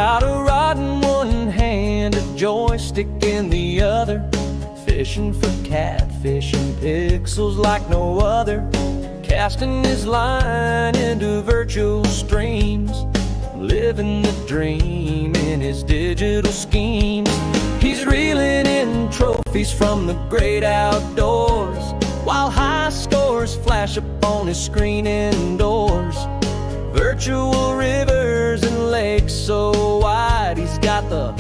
got a rod in one hand, a joystick in the other, fishing for catfish and pixels like no other, casting his line into virtual streams, living the dream in his digital schemes. He's reeling in trophies from the great outdoors, while high scores flash up on his screen indoors. Virtual rivers and lakes so wide, he's got the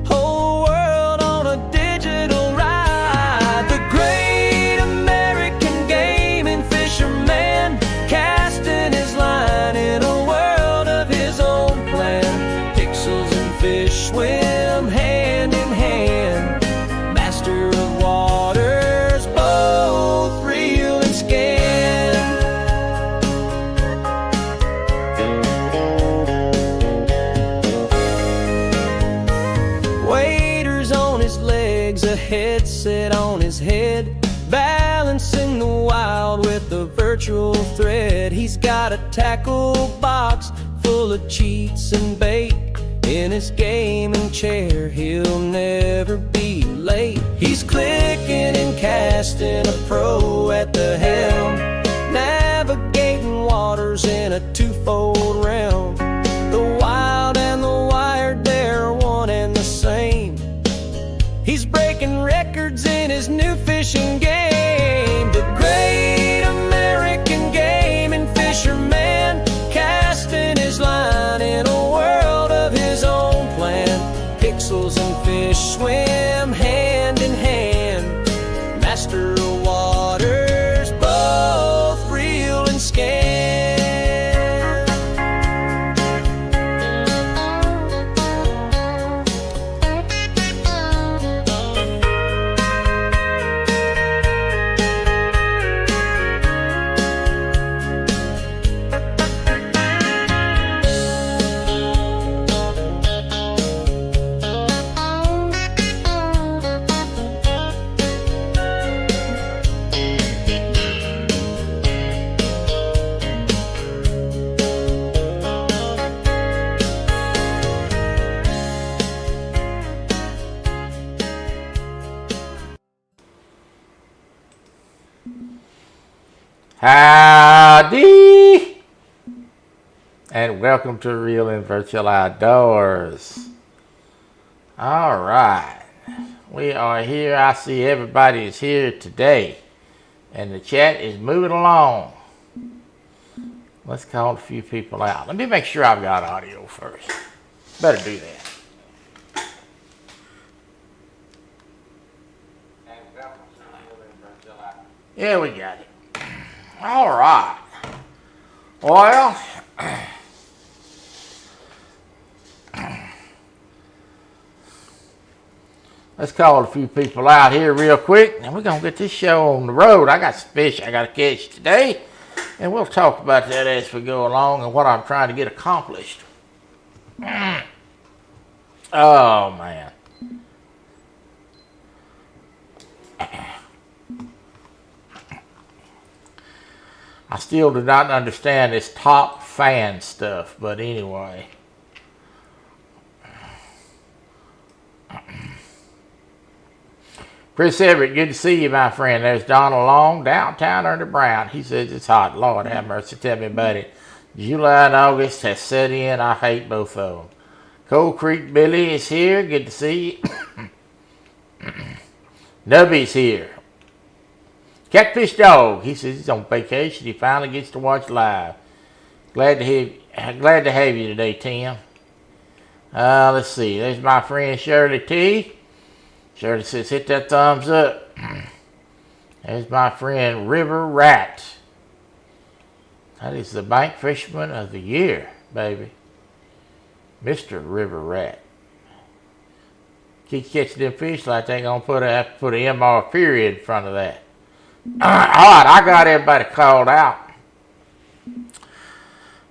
whole world on a digital ride. The great American gaming fisherman, casting his line in a world of his own plan. Pixels and fish swim hand in hand, master of waters, both real and scanned. Waders on his legs, a headset on his head, balancing the wild with a virtual thread. He's got a tackle box full of cheats and bait. In his gaming chair, he'll never be late. He's clicking and casting, a pro at the helm, navigating waters in a twofold realm. The wild and the wired, they're one and the same. He's breaking records in his new fishing game. The great American gaming fisherman, casting his line in a world of his own plan. Pixels and fish swim hand in hand, master of waters, both real and scanned. Howdy, and welcome to Real and Virtual Outdoors. All right, we are here. I see everybody is here today, and the chat is moving along. Let's call a few people out. Let me make sure I've got audio first. Better do that. Yeah, we got it. All right. Well, let's call a few people out here real quick, and we're going to get this show on the road. I got some fish I got to catch today, and we'll talk about that as we go along and what I'm trying to get accomplished. Oh, man. I still do not understand this top fan stuff, but anyway. Chris Everett, good to see you, my friend. There's Donald Long, downtown under Brown. He says it's hot. Lord have mercy. Tell me about it. July and August has set in. I hate both of them. Cold Creek Billy is here. Good to see you. Nubby's here. Catfish Dog, he says he's on vacation. He finally gets to watch live. Glad to have you today, Tim. Let's see. There's my friend Shirley T. Shirley says hit that thumbs up. There's my friend River Rat. That is the bank fisherman of the year, baby. Mr. River Rat. Keep catching them fish like they gonna have to put an MR period in front of that. All right, I got everybody called out.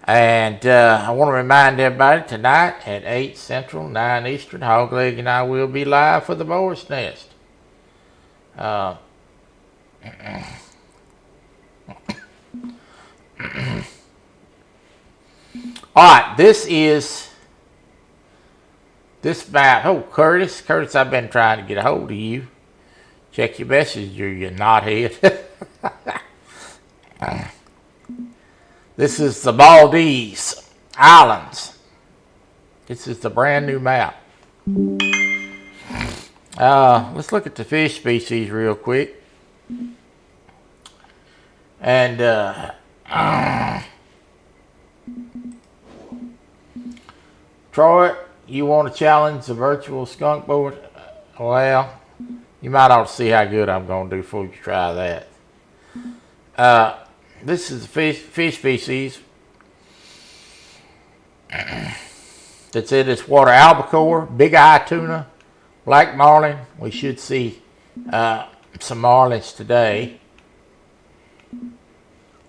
And I want to remind everybody tonight at 8 Central, 9 Eastern, Hogleg and I will be live for the Boar's Nest. All right, this is This map, oh, Curtis, I've been trying to get a hold of you. Check your messenger, you knothead. This is the Maldives Islands. This is the brand new map. Let's look at the fish species real quick. And Troy, you want to challenge the virtual skunk board? Well, you might ought to see how good I'm going to do before you try that. This is the fish species that's in this water: albacore, big eye tuna, black marlin. We should see some marlins today.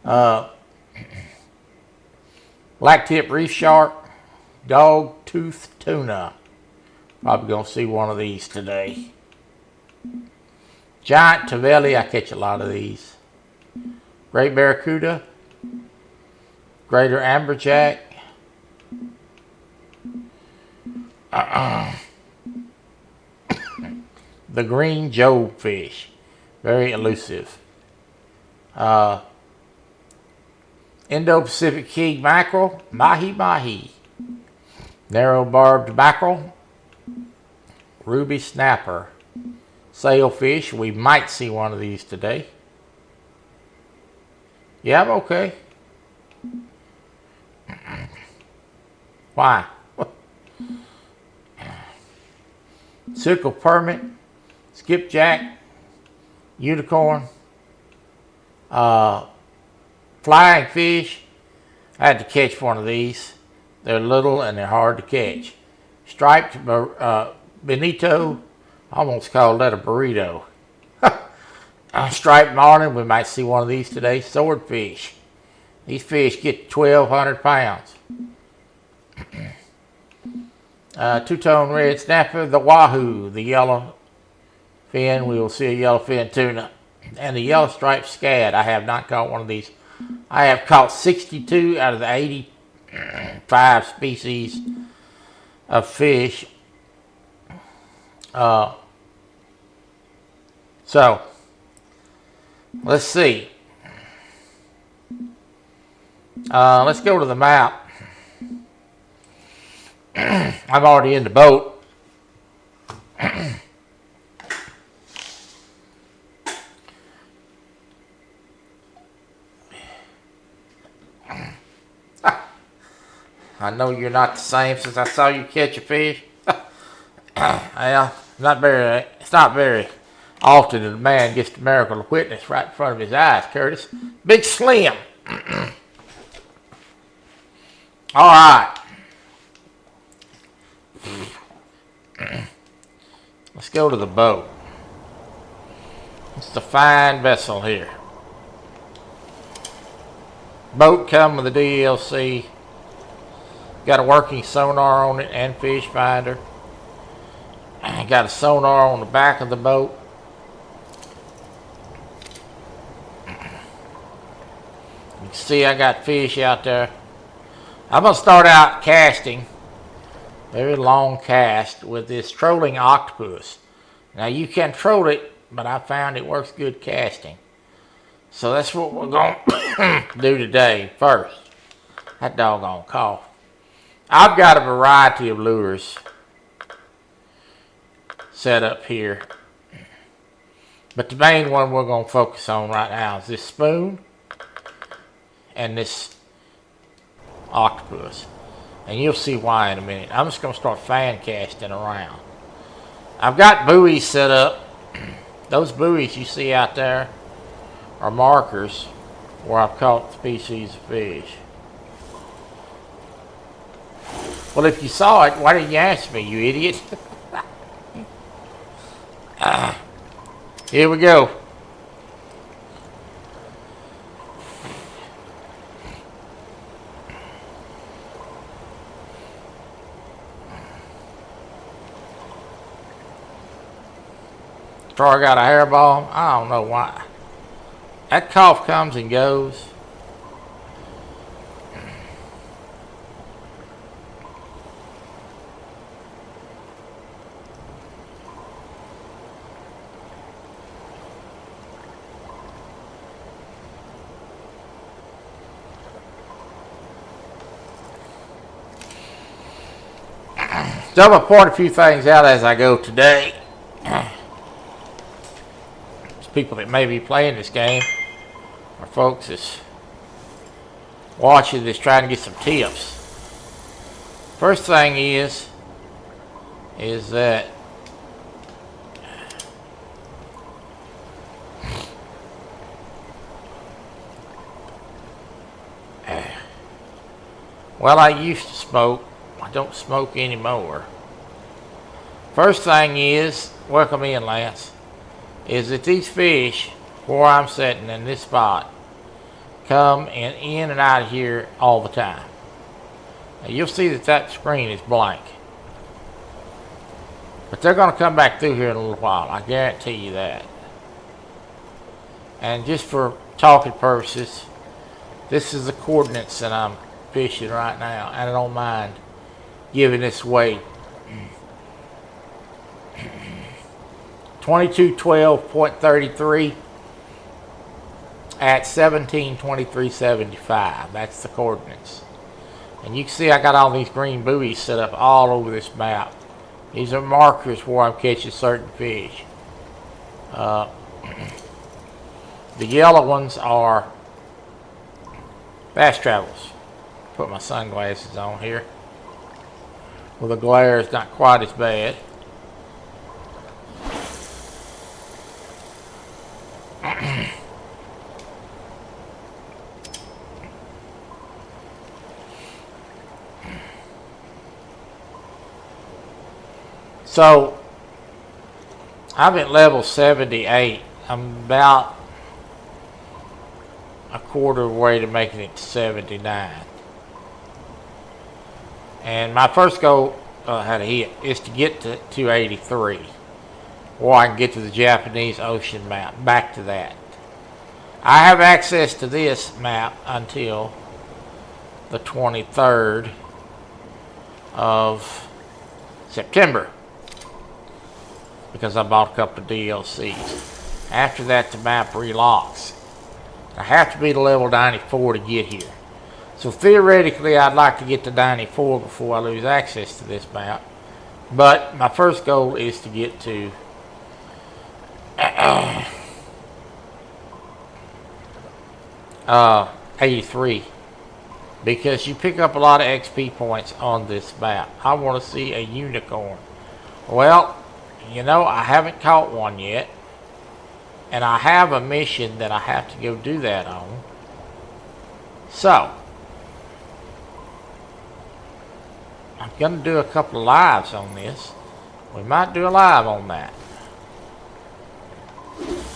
Black tip reef shark, dog tooth tuna. Probably gonna see one of these today. Giant tavelli, I catch a lot of these. Great barracuda, greater amberjack. The green job fish, very elusive. Indo-Pacific king mackerel, mahi-mahi. Narrow barbed mackerel, ruby snapper. Sailfish, we might see one of these today. Yeah, I'm okay. Why? Sickle permit, skipjack, unicorn, flying fish. I had to catch one of these. They're little and they're hard to catch. Striped bonito, almost called that a burrito. Striped marlin, we might see one of these today. Swordfish. These fish get 1,200 pounds. Two-tone red snapper, the wahoo, the yellow fin. We will see a yellowfin tuna. And the yellow striped scad. I have not caught one of these. I have caught 62 out of the 85 species of fish. So, let's see. Let's go to the map. I'm already in the boat. I know you're not the same since I saw you catch a fish. Well, it's not very often that a man gets the miracle of witness right in front of his eyes, Curtis. Big Slim. All right. Let's go to the boat. It's a fine vessel here. Boat come with a DLC. Got a working sonar on it and fish finder. Got a sonar on the back of the boat. You can see I got fish out there. I'm going to start out casting. Very long cast with this trolling octopus. Now you can troll it, but I found it works good casting. So that's what we're going to do today first. That doggone cough. I've got a variety of lures set up here. But the main one we're going to focus on right now is this spoon and this octopus. And you'll see why in a minute. I'm just going to start fan casting around. I've got buoys set up. Those buoys you see out there are markers where I've caught species of fish. Well, if you saw it, why didn't you ask me, you idiot? Here we go. Troy got a hairball. I don't know why. That cough comes and goes. So I'm going to point a few things out as I go today. There's people that may be playing this game, or folks that's watching this trying to get some tips. First thing is that well, I used to smoke. I don't smoke anymore. First thing is, welcome in, Lance, is that these fish, where I'm sitting in this spot, come in and out of here all the time. Now, you'll see that that screen is blank. But they're going to come back through here in a little while. I guarantee you that. And just for talking purposes, this is the coordinates that I'm fishing right now. And I don't mind giving this away. 2212.33 at 1723.75. That's the coordinates. And you can see I got all these green buoys set up all over this map. These are markers where I'm catching certain fish. The yellow ones are fast travels. Put my sunglasses on here. Well, the glare is not quite as bad. So, I'm at level 78. I'm about a quarter of the way to making it to 79. And my first goal, how to hit, is to get to 283. Or I can get to the Japanese ocean map, back to that. I have access to this map until the 23rd of September, because I bought a couple of DLCs. After that, the map relocks. I have to be to level 94 to get here. So theoretically, I'd like to get to 94 before I lose access to this map. But my first goal is to get to 83, because you pick up a lot of XP points on this map. I want to see a unicorn. Well, you know, I haven't caught one yet, and I have a mission that I have to go do that on. So I'm going to do a couple of lives on this. We might do a live on that.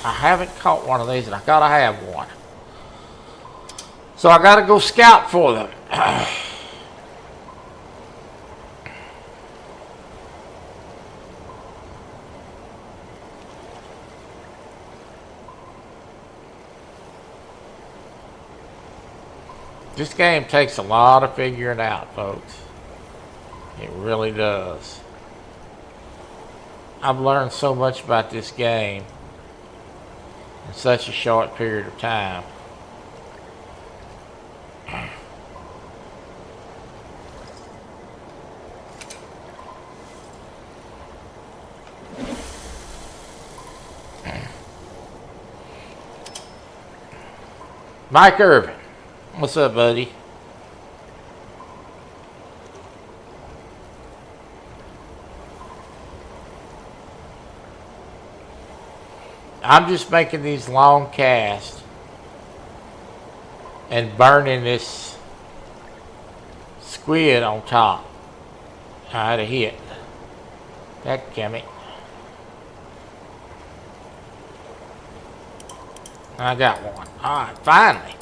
I haven't caught one of these, and I gotta have one. So I gotta go scout for them. This game takes a lot of figuring out, folks. It really does. I've learned so much about this game in such a short period of time. Mike Irvin, what's up, buddy? I'm just making these long casts and burning this squid on top. I had a hit. That gimme. I got one. Alright, finally.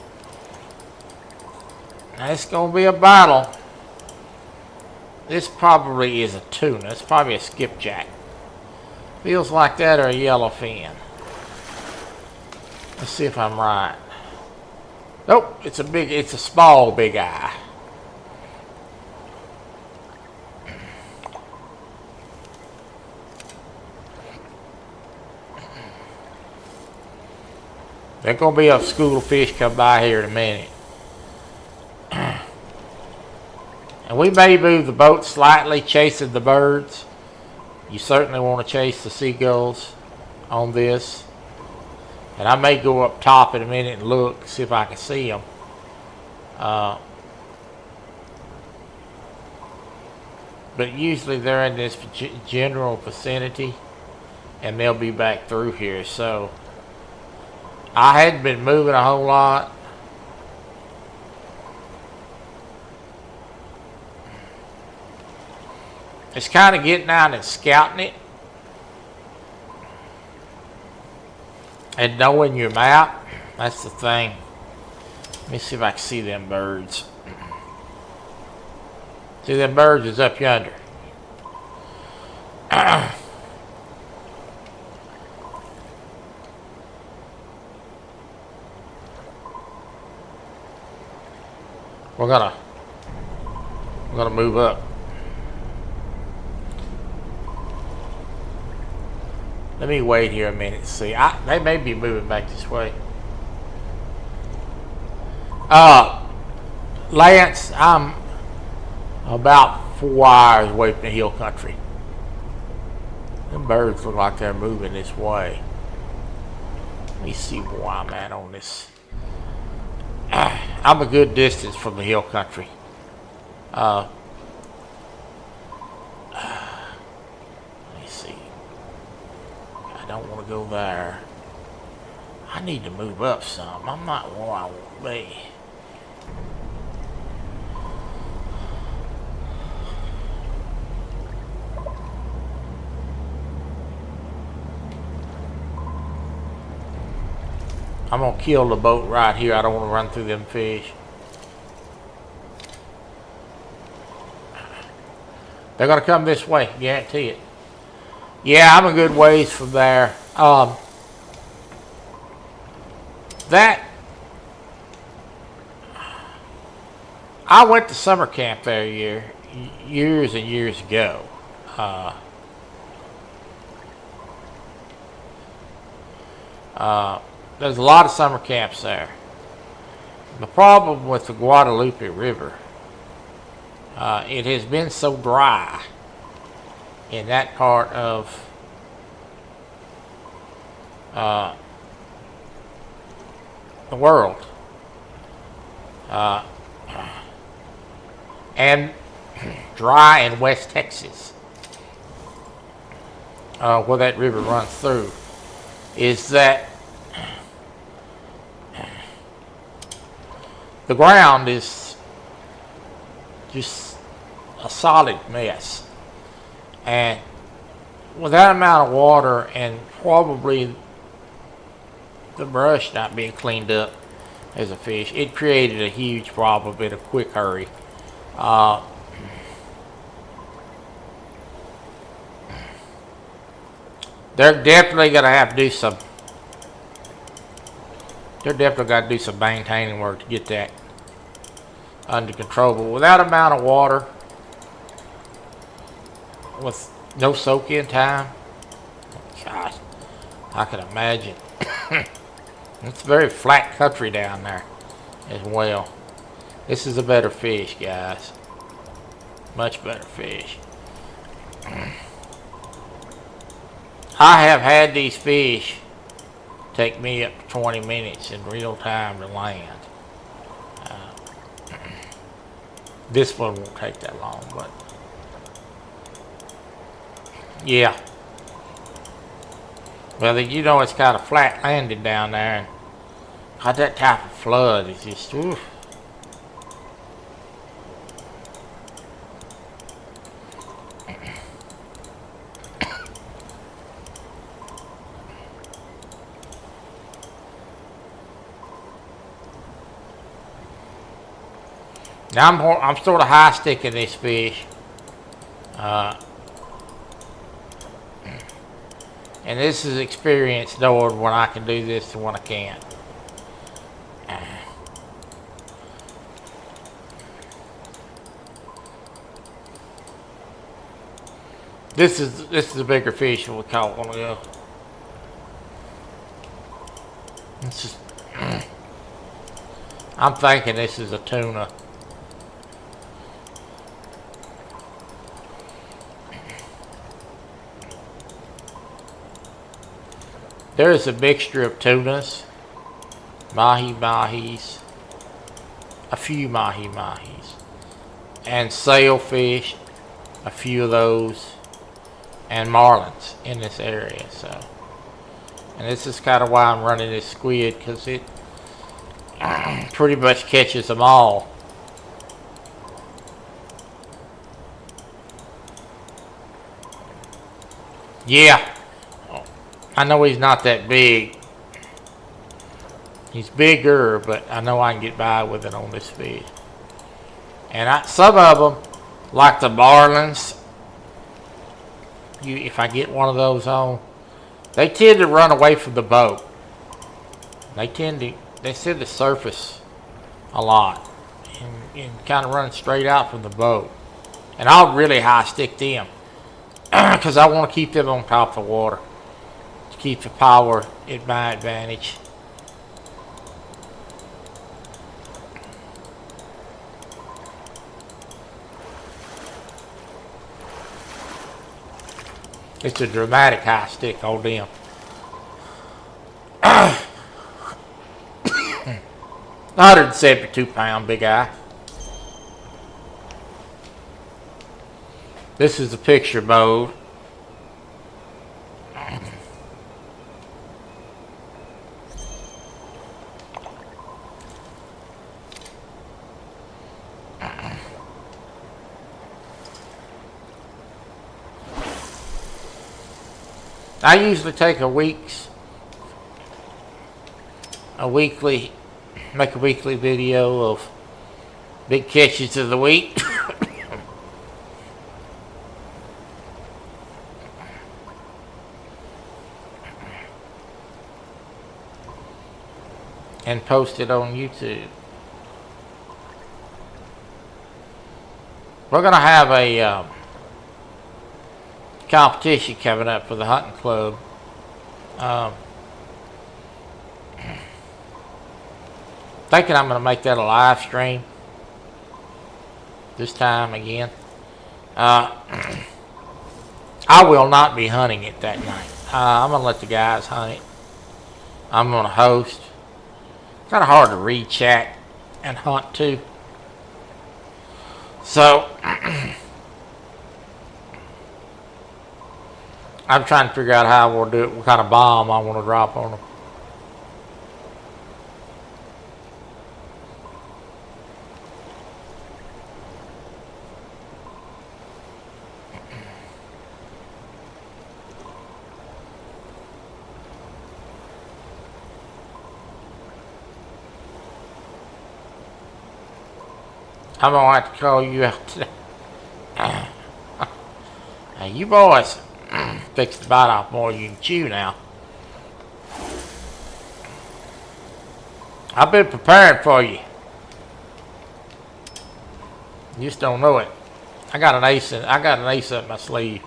Now it's gonna be a battle. This probably is a tuna. It's probably a skipjack. Feels like that, or a yellowfin. Let's see if I'm right. Nope, it's a small big eye. There's gonna be a school of fish come by here in a minute. And we may move the boat slightly, chasing the birds. You certainly want to chase the seagulls on this. And I may go up top in a minute and look, see if I can see them. But usually they're in this general vicinity, and they'll be back through here. So I hadn't been moving a whole lot. It's kind of getting out and scouting it and knowing your map. That's the thing. Let me see if I can see them birds. See, them birds is up yonder. We're gonna move up. Let me wait here a minute and see. They may be moving back this way. Lance, I'm about 4 hours away from the hill country. Them birds look like they're moving this way. Let me see where I'm at on this. I'm a good distance from the hill country. Let me see. I don't want to go there. I need to move up some. I'm not where I want to be. I'm gonna kill the boat right here. I don't want to run through them fish. They're gonna come this way, guarantee it. Yeah, I'm a good ways from there. That I went to summer camp there years and years ago. There's a lot of summer camps there. The problem with the Guadalupe River, it has been so dry in that part of the world, and dry in West Texas, where that river runs through, is that the ground is just a solid mess. And with that amount of water and probably the brush not being cleaned up as a fish, it created a huge problem in a quick hurry. They're definitely going to have to do some. They're definitely got to do some maintaining work to get that under control. But with that amount of water, with no soak-in time, gosh, I can imagine. It's very flat country down there as well. This is a better fish, guys. Much better fish. I have had these fish take me up to 20 minutes in real time to land. This one won't take that long, but yeah. Well, you know, it's got a flat landing down there, and got that type of flood. It's just, oof. Now I'm sort of high sticking this fish, and this is experience knowing when I can do this and when I can't. This is a bigger fish than we caught one ago. It's just, I'm thinking this is a tuna. There is a mixture of tunas, mahi-mahis, a few mahi-mahis, and sailfish, a few of those, and marlins in this area. So, and this is kind of why I'm running this squid, because it pretty much catches them all. Yeah, I know he's not that big. He's bigger, but I know I can get by with it on this fish. And some of them, like the marlins, if I get one of those on, they tend to run away from the boat. They tend to surface a lot and kind of run straight out from the boat. And I'll really high stick them because I want to keep them on top of the water to keep the power at my advantage. It's a dramatic high stick on them. 172-pound big eye. This is the picture mode. I usually take make a weekly video of big catches of the week. And post it on YouTube. We're gonna have a competition coming up for the hunting club. Thinking I'm going to make that a live stream this time again. I will not be hunting it that night. I'm going to let the guys hunt it. I'm going to host. It's kind of hard to read chat and hunt too. So I'm trying to figure out how I want to do it, what kind of bomb I want to drop on them. I'm going to have to call you out today. Hey, you boys fix the bite off more than you can chew now. I've been preparing for you. You just don't know it. I got an ace up my sleeve.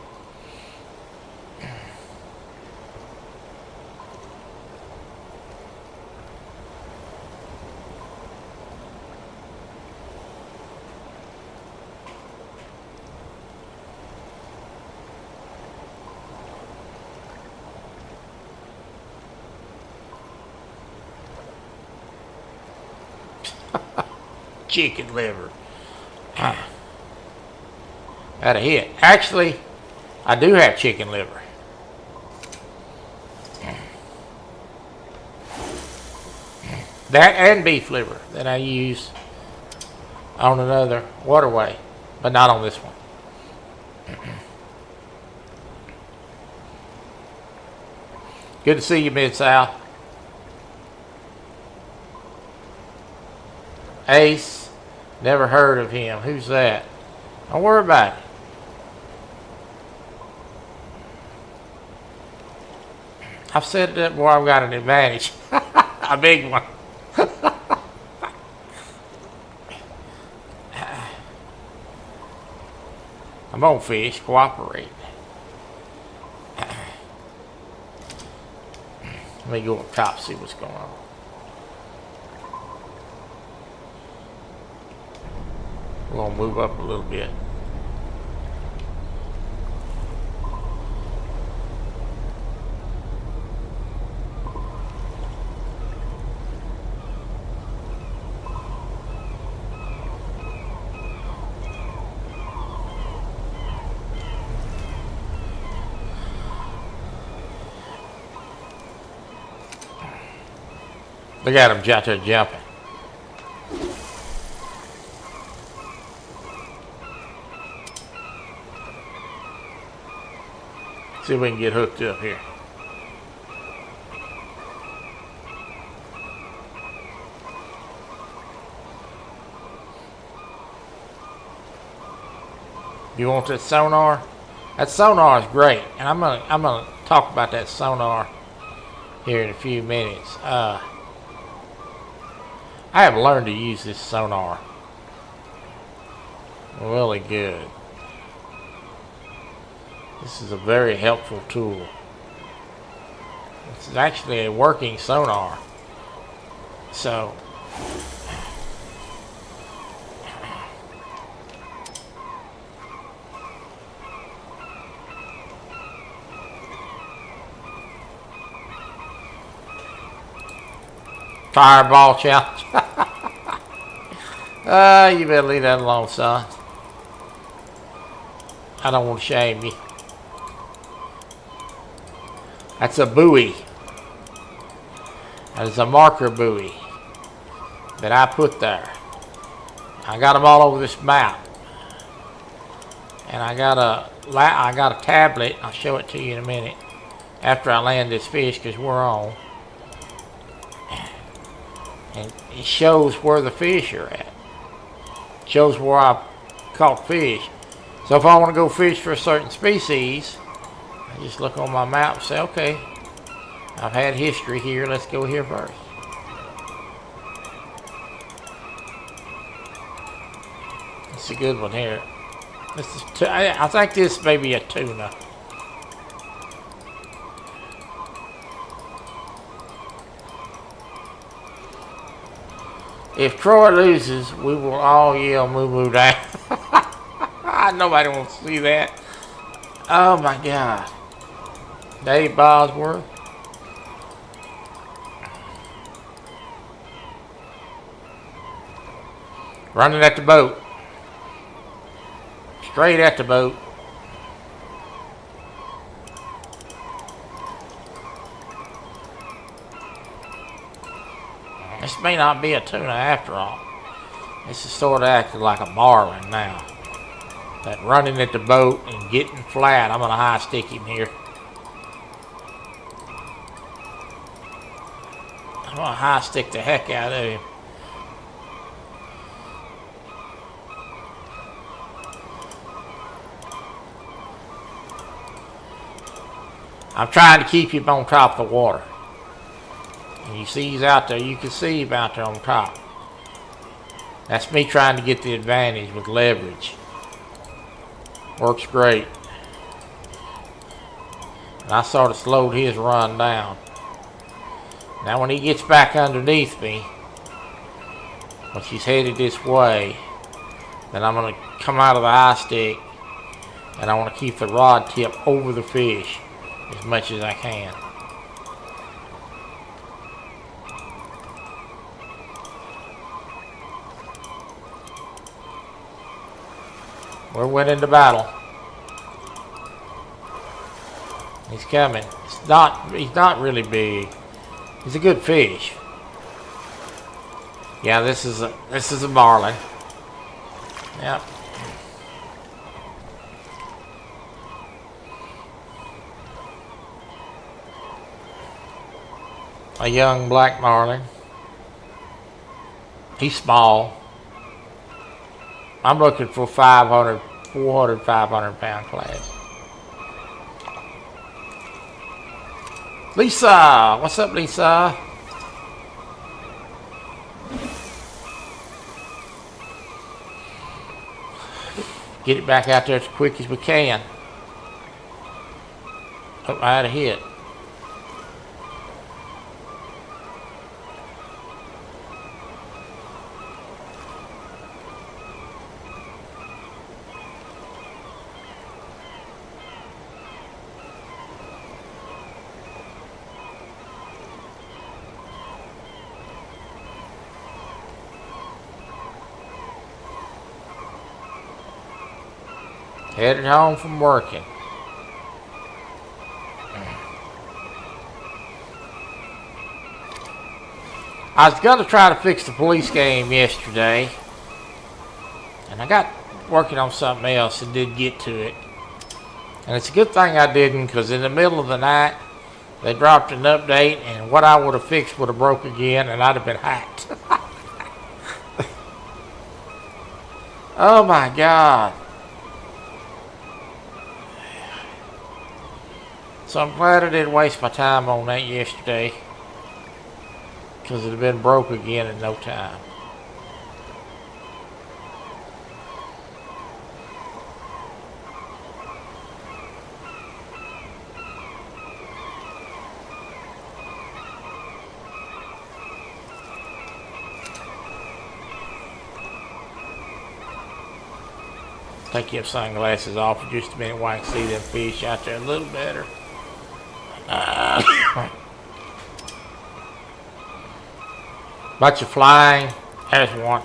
Chicken liver. That a hit. Actually, I do have chicken liver. That and beef liver that I use on another waterway, but not on this one. Good to see you, Mid-South. Ace, never heard of him. Who's that? Don't worry about it. I've said that before, I've got an advantage. A big one. Come on, fish, cooperate. Let me go up top, see what's going on. We're going to move up a little bit. Look at him out there jumping. See if we can get hooked up here. You want that sonar? That sonar is great, and I'm gonna talk about that sonar here in a few minutes. I have learned to use this sonar really good. This is a very helpful tool. This is actually a working sonar. So fireball challenge. You better leave that alone, son. I don't want to shame you. That's a buoy. That is a marker buoy that I put there. I got them all over this map. And I got a tablet. I'll show it to you in a minute after I land this fish, because we're on. And it shows where the fish are at. It shows where I caught fish. So if I want to go fish for a certain species, I just look on my map and say, okay, I've had history here, let's go here first. It's a good one here. This is I think this may be a tuna. If Troy loses, we will all yell moo moo down. Nobody wants to see that. Oh my God. Dave Bosworth. Running at the boat. Straight at the boat. This may not be a tuna after all. This is sort of acting like a marlin now. That running at the boat and getting flat. I'm going to high stick him here. I'm going to high stick the heck out of him. I'm trying to keep him on top of the water. And you see he's out there. You can see him out there on top. That's me trying to get the advantage with leverage. Works great. And I sort of slowed his run down. Now when he gets back underneath me, when she's headed this way, then I'm going to come out of the high stick, and I want to keep the rod tip over the fish as much as I can. We're winning the battle. He's coming. He's not really big. He's a good fish. Yeah, this is a marlin. Yep. A young black marlin. He's small. I'm looking for 400, 500 pound class. Lisa! What's up, Lisa? Get it back out there as quick as we can. Oh, I had a hit. Headed home from working. I was going to try to fix the police game yesterday, and I got working on something else and did get to it. And it's a good thing I didn't, because in the middle of the night, they dropped an update, and what I would have fixed would have broke again, and I'd have been hacked. Oh my God. So I'm glad I didn't waste my time on that yesterday, because it had been broke again in no time. Take your sunglasses off for just a minute while I can see them fish out there a little better. Bunch of flying. There's one.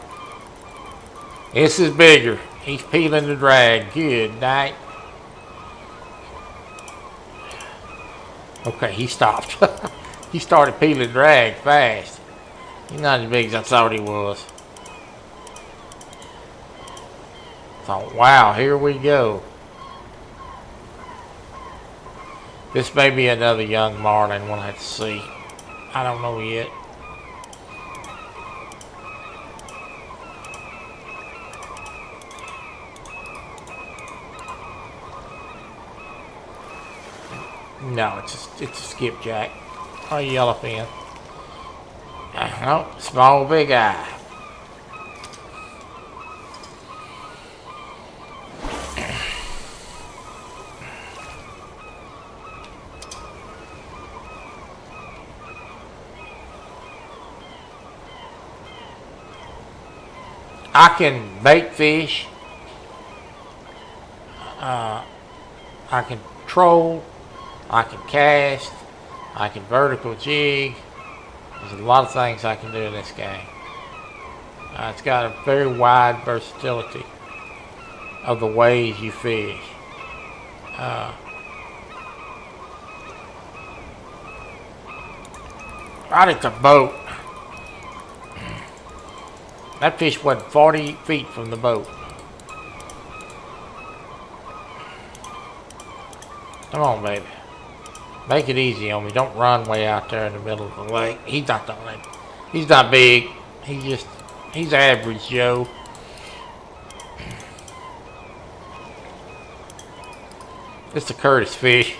This is bigger. He's peeling the drag. Good night. Okay, he stopped. He started peeling drag fast. He's not as big as I thought he was. Thought, wow, here we go. This may be another young marlin. We'll have to see. I don't know yet. No, it's a skipjack or a yellowfin. No, small big eye. I can bait fish. I can troll. I can cast. I can vertical jig. There's a lot of things I can do in this game. It's got a very wide versatility of the ways you fish. Right at the boat. That fish went 40 feet from the boat. Come on, baby. Make it easy on me. Don't run way out there in the middle of the lake. He's not the lake. He's not big. He's average Joe. It's a Curtis fish.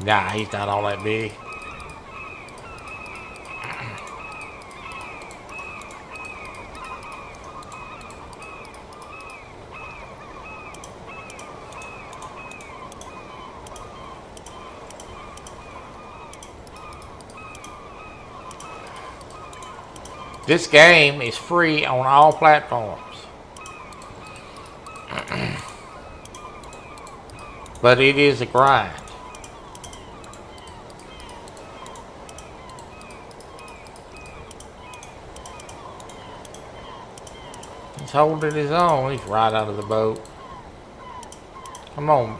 Nah, he's not all that big. This game is free on all platforms. But it is a grind. He's holding his own. He's right out of the boat. Come on.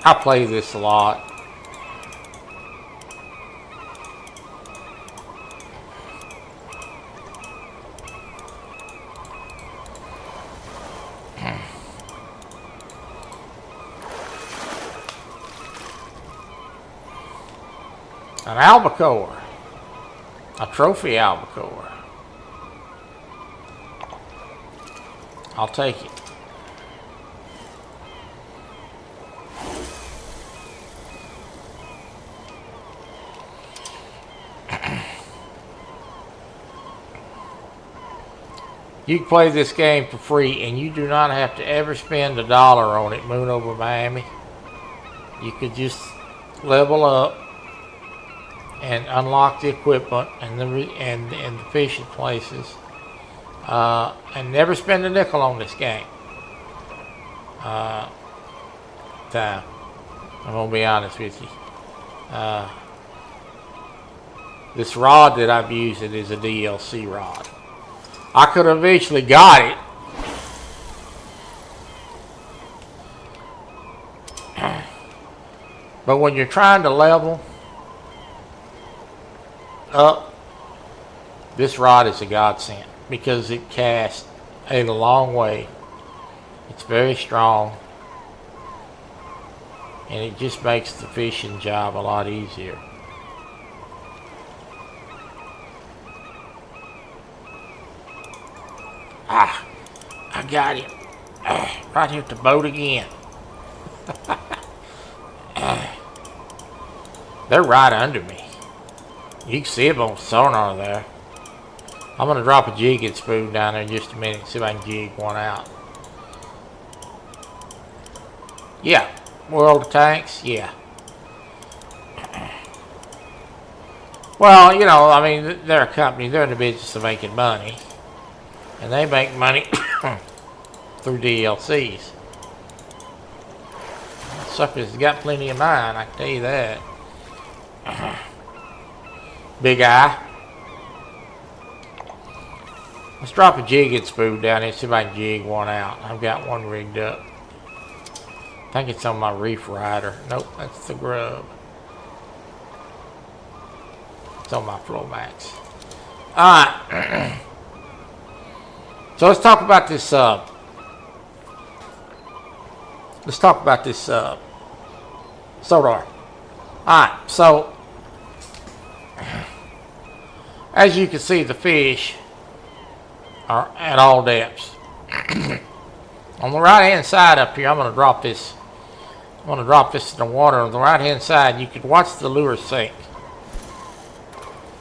I play this a lot. An albacore. A trophy albacore. I'll take it. You can play this game for free, and you do not have to ever spend $1 on it, Moon over Miami. You could just level up and unlock the equipment and the fishing places, and never spend a nickel on this game. I'm gonna be honest with you. This rod that I'm using is a DLC rod. I could have eventually got it. But when you're trying to level up, this rod is a godsend because it casts a long way. It's very strong. And it just makes the fishing job a lot easier. Ah, I got him. Right here at the boat again. They're right under me. You can see them on sonar there. I'm going to drop a jigging spoon down there in just a minute and see if I can jig one out. Yeah. World of Tanks? Yeah. Well, you know, I mean, they're a company. They're in the business of making money. And they make money through DLCs. Suckers got plenty of mine, I can tell you that. Big eye. Let's drop a jigging spoon down there and see if I can jig one out. I've got one rigged up. I think it's on my reef rider. Nope, that's the grub. It's on my Flomax. Alright. So let's talk about this Sonar. Alright, so as you can see, the fish are at all depths. On the right hand side up here, I'm going to drop this in the water. On the right hand side, you can watch the lure sink.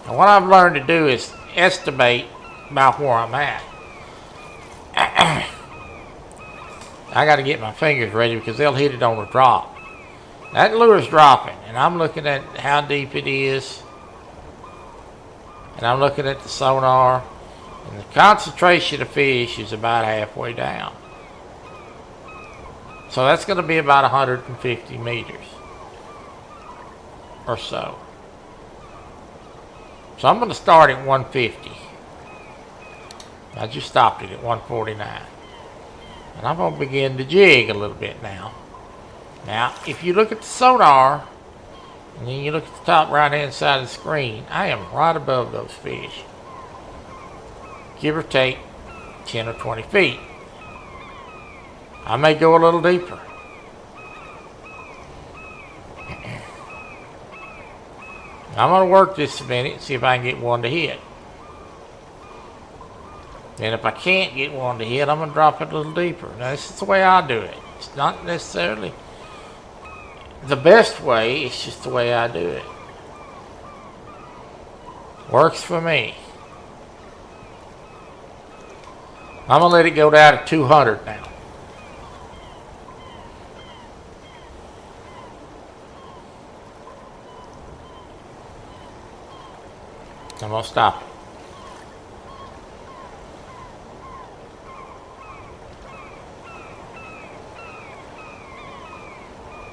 And what I've learned to do is estimate about where I'm at. I got to get my fingers ready because they'll hit it on the drop. That lure's dropping, and I'm looking at how deep it is, and I'm looking at the sonar, and the concentration of fish is about halfway down. So that's going to be about 150 meters or so. So I'm going to start at 150. I just stopped it at 149. And I'm going to begin to jig a little bit now. Now, if you look at the sonar, and then you look at the top right hand side of the screen, I am right above those fish. Give or take 10 or 20 feet. I may go a little deeper. I'm going to work this a minute and see if I can get one to hit. And if I can't get one to hit, I'm going to drop it a little deeper. Now, this is the way I do it. It's not necessarily the best way, it's just the way I do it. Works for me. I'm going to let it go down to 200 now. I'm going to stop it.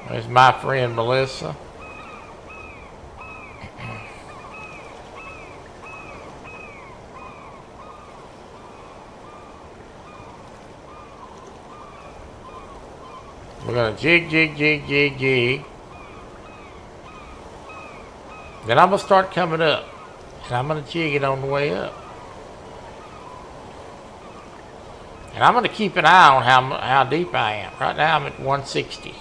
There's my friend Melissa. We're going to jig, jig, jig, jig, jig. Then I'm going to start coming up. And I'm going to jig it on the way up. And I'm going to keep an eye on how deep I am. Right now I'm at 160.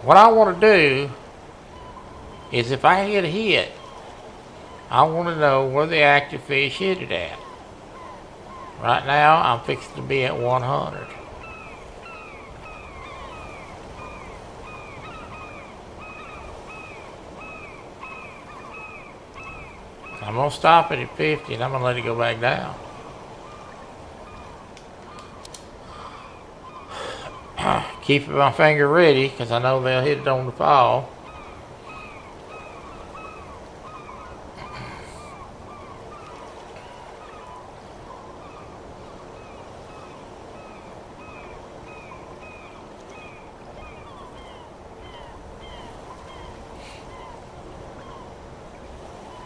What I want to do is if I hit a hit, I want to know where the active fish hit it at. Right now I'm fixing to be at 100. I'm going to stop it at 50 and I'm going to let it go back down. Keeping my finger ready because I know they'll hit it on the fall.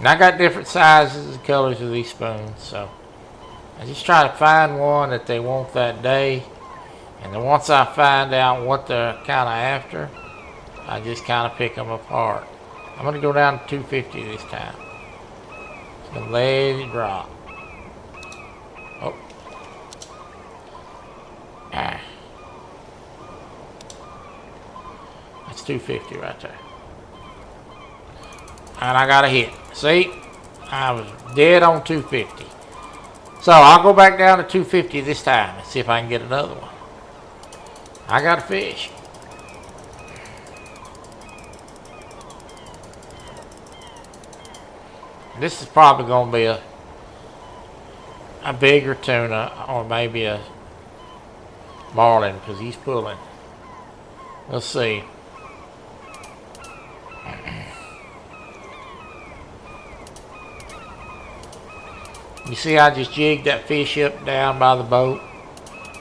And I got different sizes and colors of these spoons, so I just try to find one that they want that day. And then once I find out what they're kind of after, I just kind of pick them apart. I'm going to go down to 250 this time. Just going to let it drop. Oh. Ah. That's 250 right there. And I got a hit. See? I was dead on 250. So I'll go back down to 250 this time and see if I can get another one. I got a fish. This is probably going to be a bigger tuna or maybe a marlin because he's pulling. Let's see. You see I just jigged that fish up down by the boat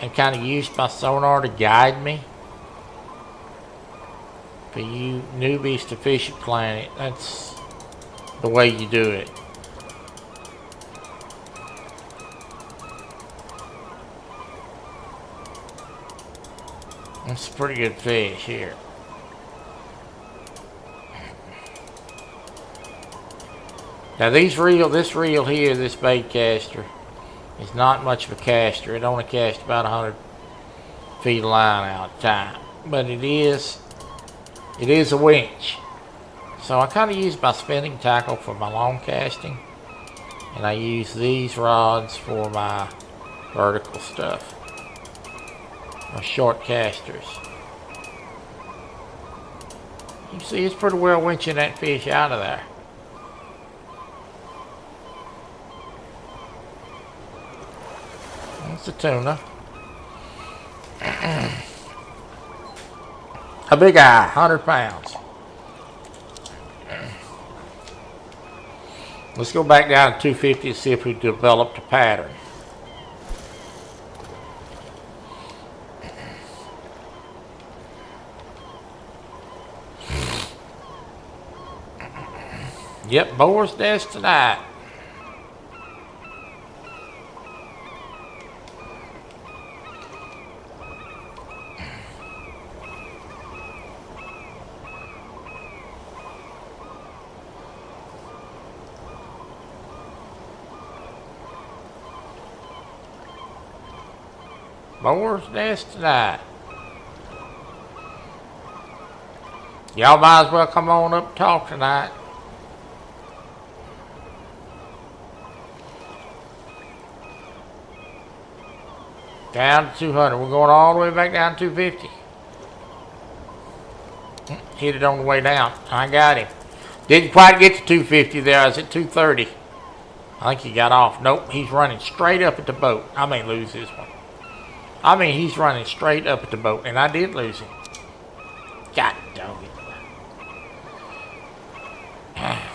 and kind of used my sonar to guide me. For you newbies to Fish at Planet, that's the way you do it. That's a pretty good fish here. Now this reel here, this bait caster, is not much of a caster. It only casts about 100 feet of line out at a time. But it is a winch. So I kind of use my spinning tackle for my long casting. And I use these rods for my vertical stuff. My short casters. You see it's pretty well winching that fish out of there. That's a tuna. A big eye, 100 pounds. Let's go back down to 250 and see if we developed a pattern. Yep, boar's nest tonight. Boar's nest tonight. Y'all might as well come on up and talk tonight. Down to 200. We're going all the way back down to 250. Hit it on the way down. I got him. Didn't quite get to 250 there. I was at 230. I think he got off. Nope, he's running straight up at the boat. I may lose this one. I mean, he's running straight up at the boat, and I did lose him. God dog it.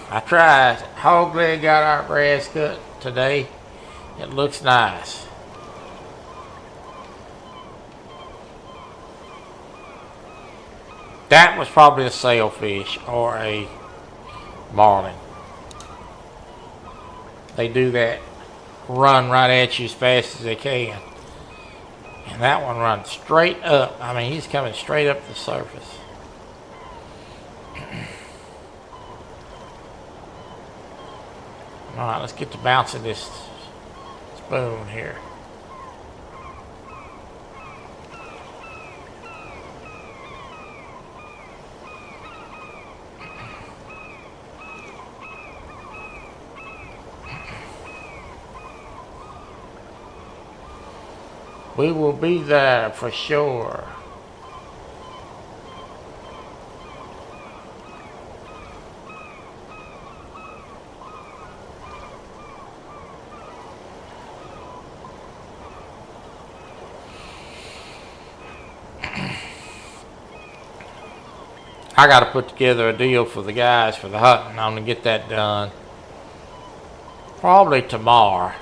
I tried. Hog leg got our grass cut today. It looks nice. That was probably a sailfish or a marlin. They do that. Run right at you as fast as they can. And that one runs straight up. I mean, he's coming straight up the surface. Alright, let's get to bouncing this spoon here. We will be there for sure. I got to put together a deal for the guys for the hunting. I'm going to get that done probably tomorrow.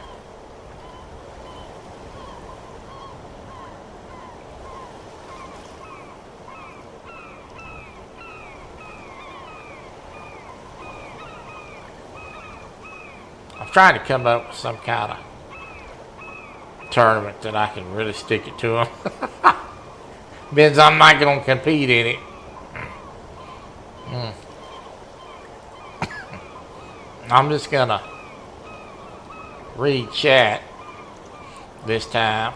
trying to come up with some kind of tournament that I can really stick it to them. Means I'm not going to compete in it. I'm just going to read chat this time.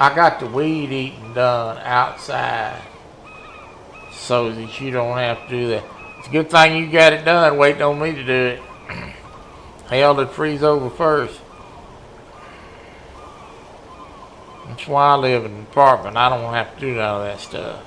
I got the weed eating done outside so that you don't have to do that. It's a good thing you got it done waiting on me to do it. Hell, it'd freeze over first. That's why I live in an apartment. I don't have to do none of that stuff.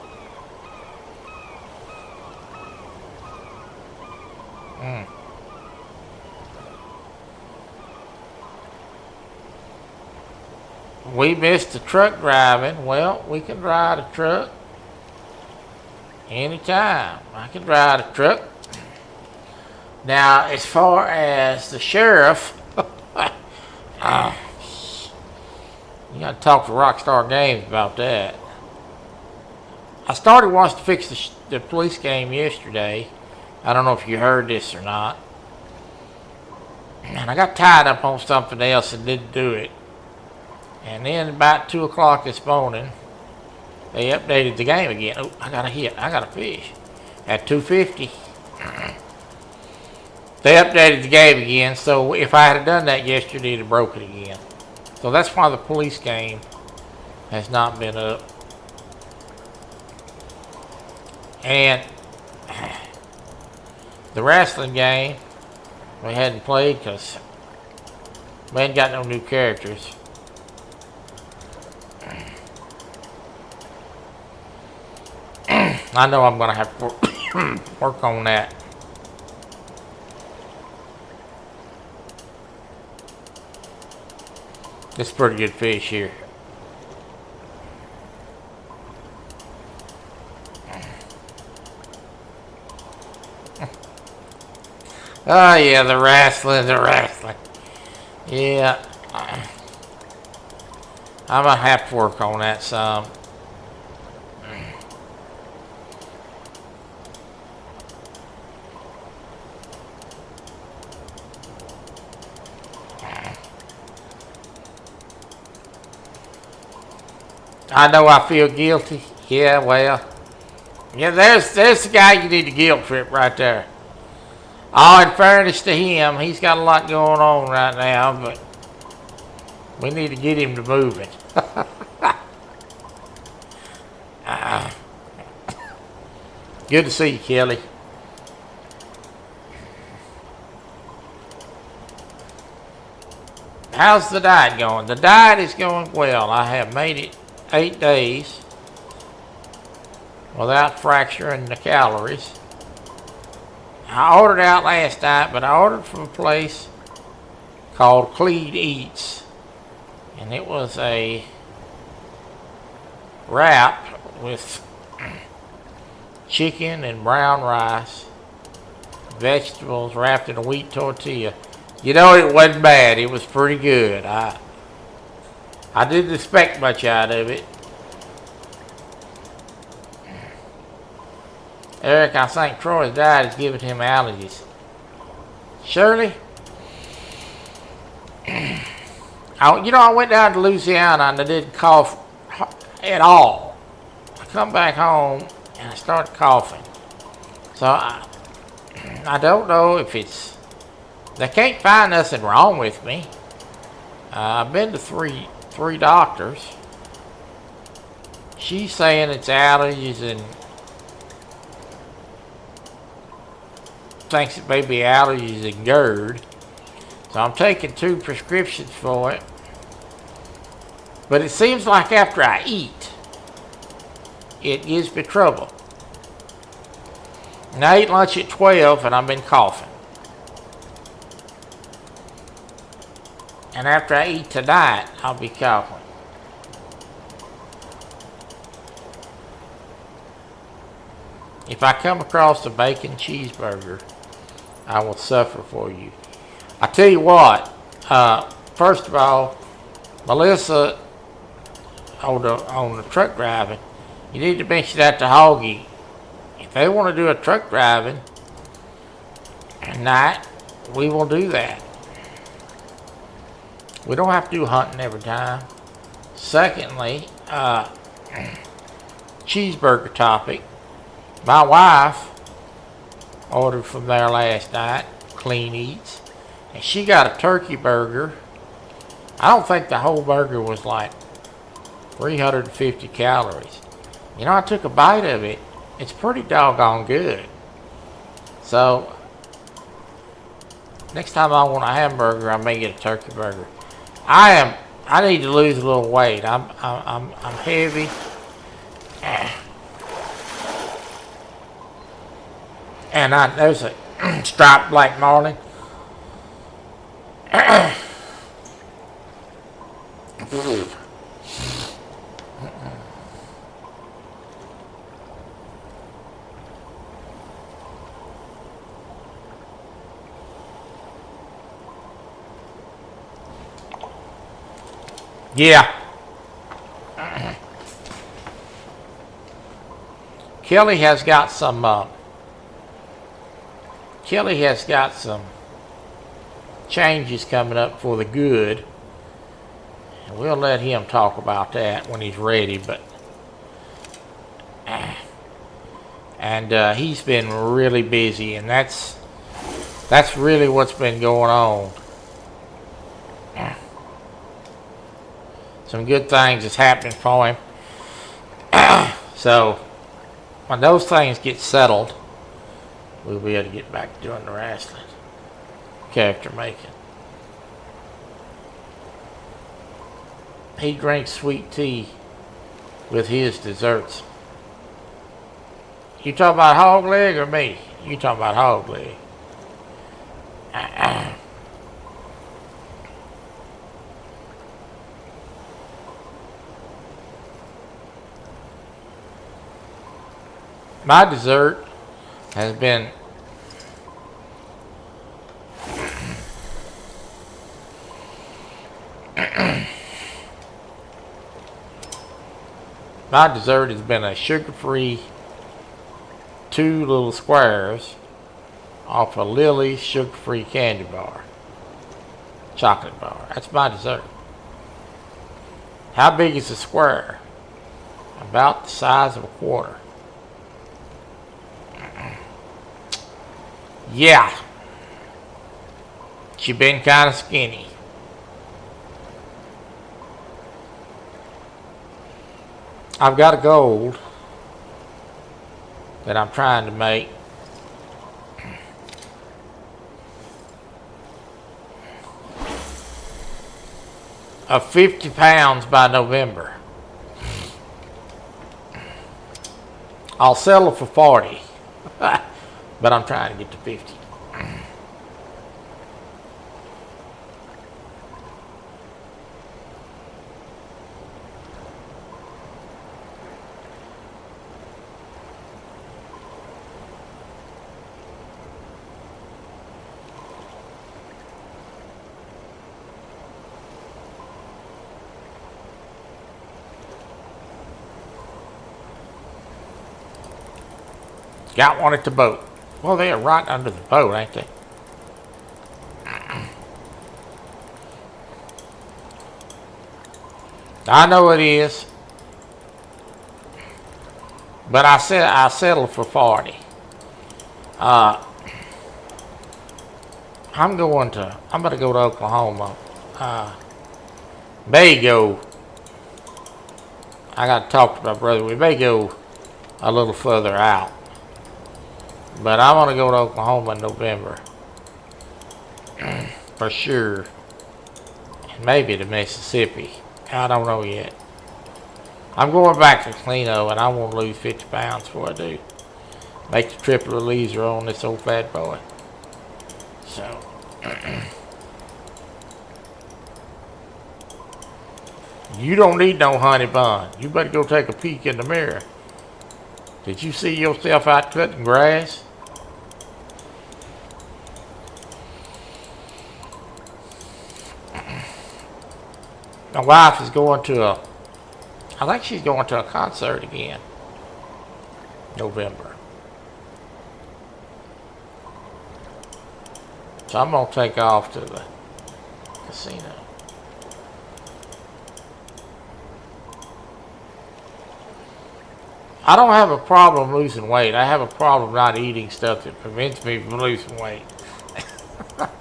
We missed the truck driving. Well, we can drive a truck anytime. I can drive a truck. Now, as far as the sheriff, you got to talk to Rockstar Games about that. I started once to fix the police game yesterday. I don't know if you heard this or not. And I got tied up on something else and didn't do it. And then about 2 o'clock this morning, they updated the game again. Oh, I got a hit. I got a fish. At 250. They updated the game again, so if I had done that yesterday, it'd have broke it again. So that's why the police game has not been up. And the wrestling game, we hadn't played because we hadn't got no new characters. I know I'm going to have to work on that. This is pretty good fish here. Oh yeah, the wrestling. Yeah. I'm going to have to work on that some. I know I feel guilty. Yeah, well. Yeah, there's the guy you need to guilt trip right there. Oh, in fairness to him, he's got a lot going on right now, but we need to get him to moving. Good to see you, Kelly. How's the diet going? The diet is going well. I have made it 8 days without fracturing the calories. I ordered out last night, but I ordered from a place called Cleed Eats, and it was a wrap with chicken and brown rice, vegetables wrapped in a wheat tortilla. You know, it wasn't bad. It was pretty good. I didn't expect much out of it. Eric, I think Troy's diet is giving him allergies. Shirley? I went down to Louisiana and I didn't cough at all. I come back home and I started coughing. So I don't know if it's... They can't find nothing wrong with me. I've been to three doctors. She's saying it's allergies and thinks it may be allergies and GERD. So I'm taking 2 prescriptions for it. But it seems like after I eat, it gives me trouble. And I ate lunch at 12 and I've been coughing. And after I eat tonight, I'll be coughing. If I come across a bacon cheeseburger, I will suffer for you. I tell you what, first of all, Melissa, on the truck driving, you need to mention that to Hoggy. If they want to do a truck driving night, we will do that. We don't have to do hunting every time. Secondly, cheeseburger topic. My wife ordered from there last night, Clean Eats, and she got a turkey burger. I don't think the whole burger was like 350 calories. You know, I took a bite of it. It's pretty doggone good. So, next time I want a hamburger, I may get a turkey burger. I need to lose a little weight. I'm heavy. And there's a striped black marlin. Yeah. Kelly has got some changes coming up for the good. And we'll let him talk about that when he's ready, but and he's been really busy, and that's really what's been going on. Some good things is happening for him. So when those things get settled, we'll be able to get back to doing the wrestling, character making. He drinks sweet tea with his desserts. You talking about hog leg or me? You talking about hog leg. My dessert has been a sugar-free 2 little squares off a Lily's sugar-free candy bar, chocolate bar. That's my dessert. How big is the square? About the size of a quarter. Yeah. She been kind of skinny. I've got a goal that I'm trying to make. Of 50 pounds by November. I'll settle for 40. But I'm trying to get to 50. Got one at the boat. Well, they're right under the boat, ain't they? I know it is. But I said I settled for 40. I'm gonna go to Oklahoma. May go. I gotta talk to my brother. We may go a little further out. But I want to go to Oklahoma in November. For sure. And maybe to Mississippi. I don't know yet. I'm going back to Clino, and I want to lose 50 pounds before I do. Make the trip of Leisure on this old fat boy. So. You don't need no honey bun. You better go take a peek in the mirror. Did you see yourself out cutting grass? My wife is going to I think she's going to a concert again. November. So I'm going to take off to the casino. I don't have a problem losing weight. I have a problem not eating stuff that prevents me from losing weight.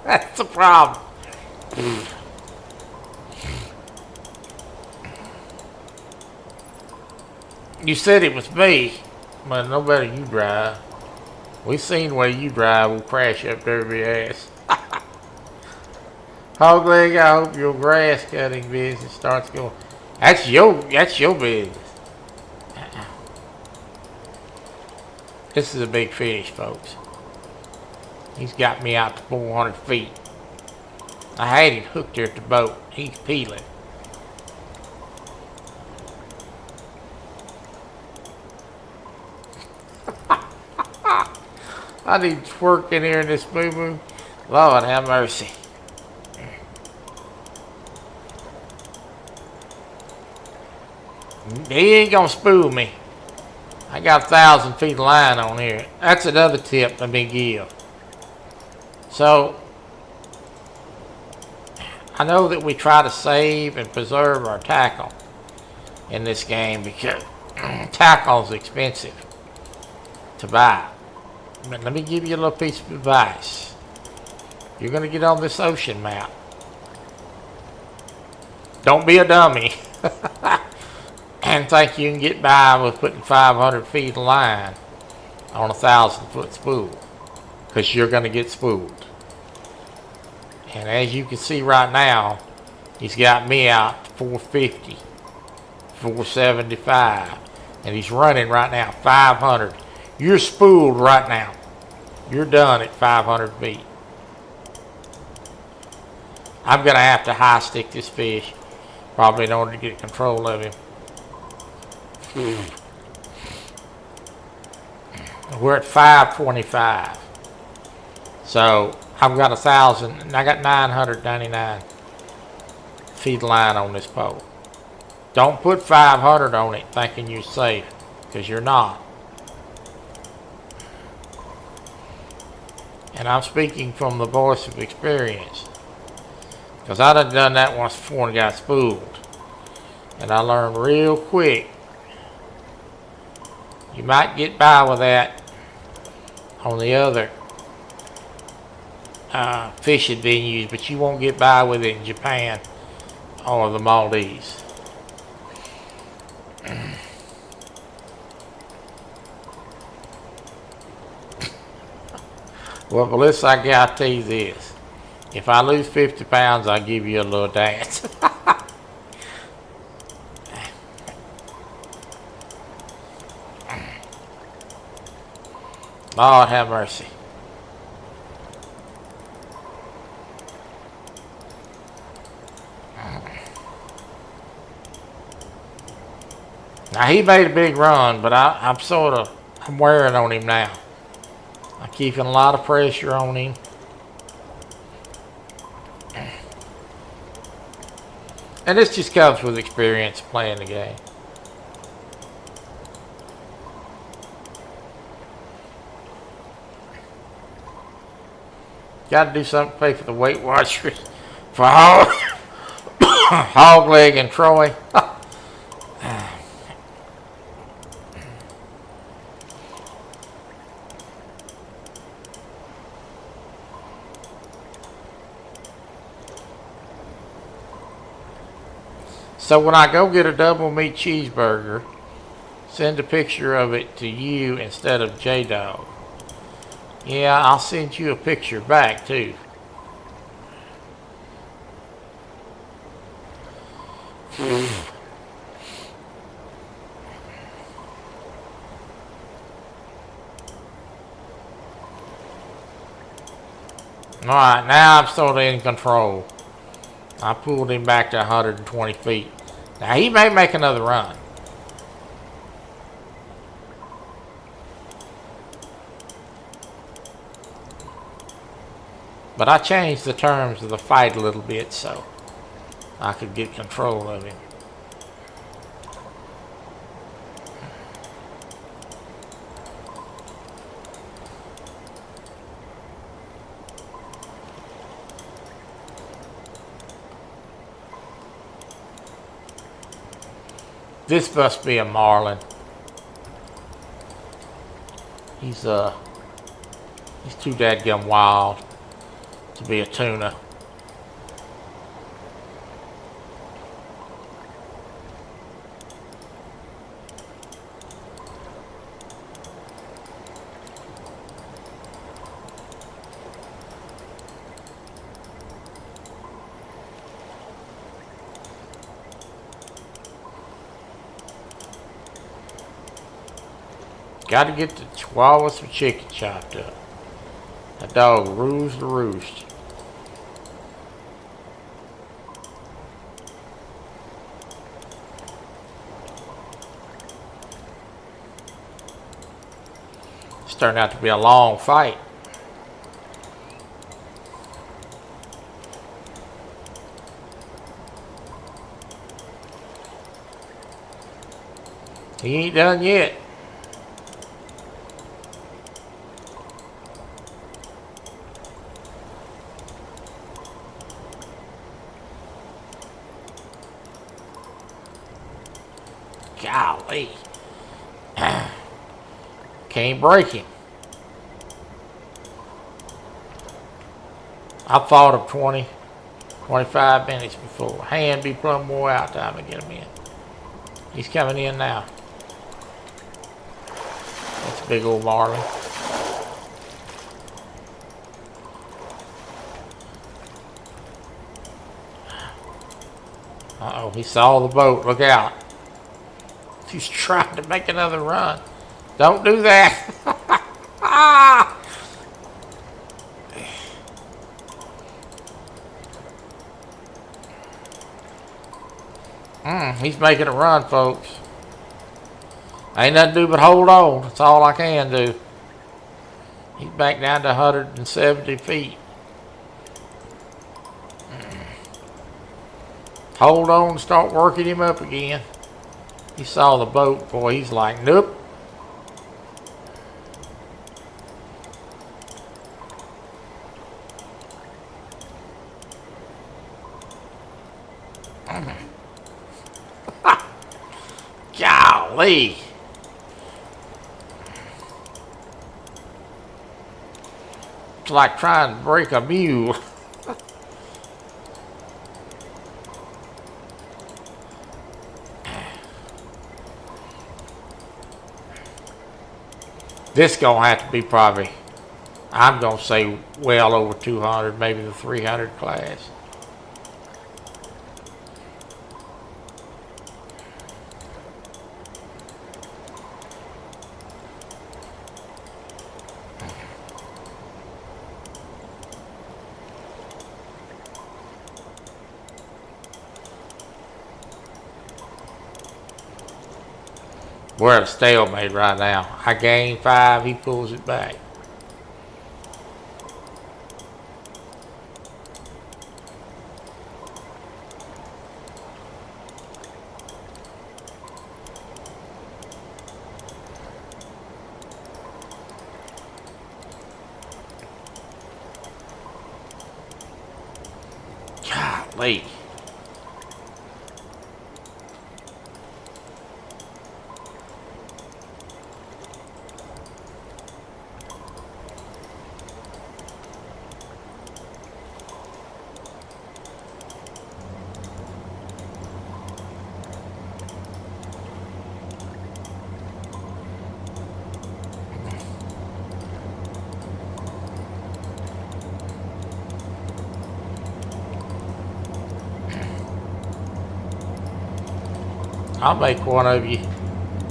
That's the problem. You said it was me, but no better you drive. We seen where you drive, we'll crash up every ass. Hog leg, I hope your grass cutting business starts going. That's your business. This is a big fish, folks. He's got me out to 400 feet. I had him hooked there at the boat. He's peeling. I need twerk in here in this boo-boo. Lord have mercy. He ain't gonna spool me. I got 1,000 feet of line on here. That's another tip let me give. So, I know that we try to save and preserve our tackle in this game because tackle is expensive to buy. But let me give you a little piece of advice. You're going to get on this ocean map. Don't be a dummy and think you can get by with putting 500 feet of line on a 1,000-foot spool, because you're going to get spooled. And as you can see right now, he's got me out to 450, 475, and he's running right now 500. You're spooled right now. You're done at 500 feet. I'm going to have to high stick this fish, probably in order to get control of him. We're at 525. So I've got 1,000, and I got 999 feet of line on this pole. Don't put 500 on it thinking you're safe, because you're not. And I'm speaking from the voice of experience, because I done that once before and got spooled. And I learned real quick. You might get by with that on the other fishing venues, but you won't get by with it in Japan or the Maldives. Well, Melissa, I guarantee this. If I lose 50 pounds, I'll give you a little dance. Lord have mercy. Now, he made a big run, but I'm wearing on him now. I'm keeping a lot of pressure on him. And this just comes with experience playing the game. Got to do something to pay for the Weight Watchers for Hog Leg and Troy. So when I go get a double meat cheeseburger, send a picture of it to you instead of J-Dog. Yeah, I'll send you a picture back too. Alright, now I'm sort of in control. I pulled him back to 120 feet. Now he may make another run. But I changed the terms of the fight a little bit so I could get control of him. This must be a marlin. He's too dadgum wild to be a tuna. Got to get the chihuahua some chicken chopped up. That dog rules the roost. It's turned out to be a long fight. He ain't done yet. Golly. Can't break him. I fought him 20, 25 minutes before. Hand be plumb wore out time to get him in. He's coming in now. That's a big old marlin. Uh-oh, he saw the boat. Look out. He's trying to make another run. Don't do that. He's making a run, folks. Ain't nothing to do but hold on. That's all I can do. He's back down to 170 feet. Hold on and start working him up again. He saw the boat, boy. He's like, nope. Golly. It's like trying to break a mule. This gonna have to be probably, I'm gonna say well over 200, maybe the 300 class. We're at a stalemate right now. I gain 5, he pulls it back. Golly. I'll make one of you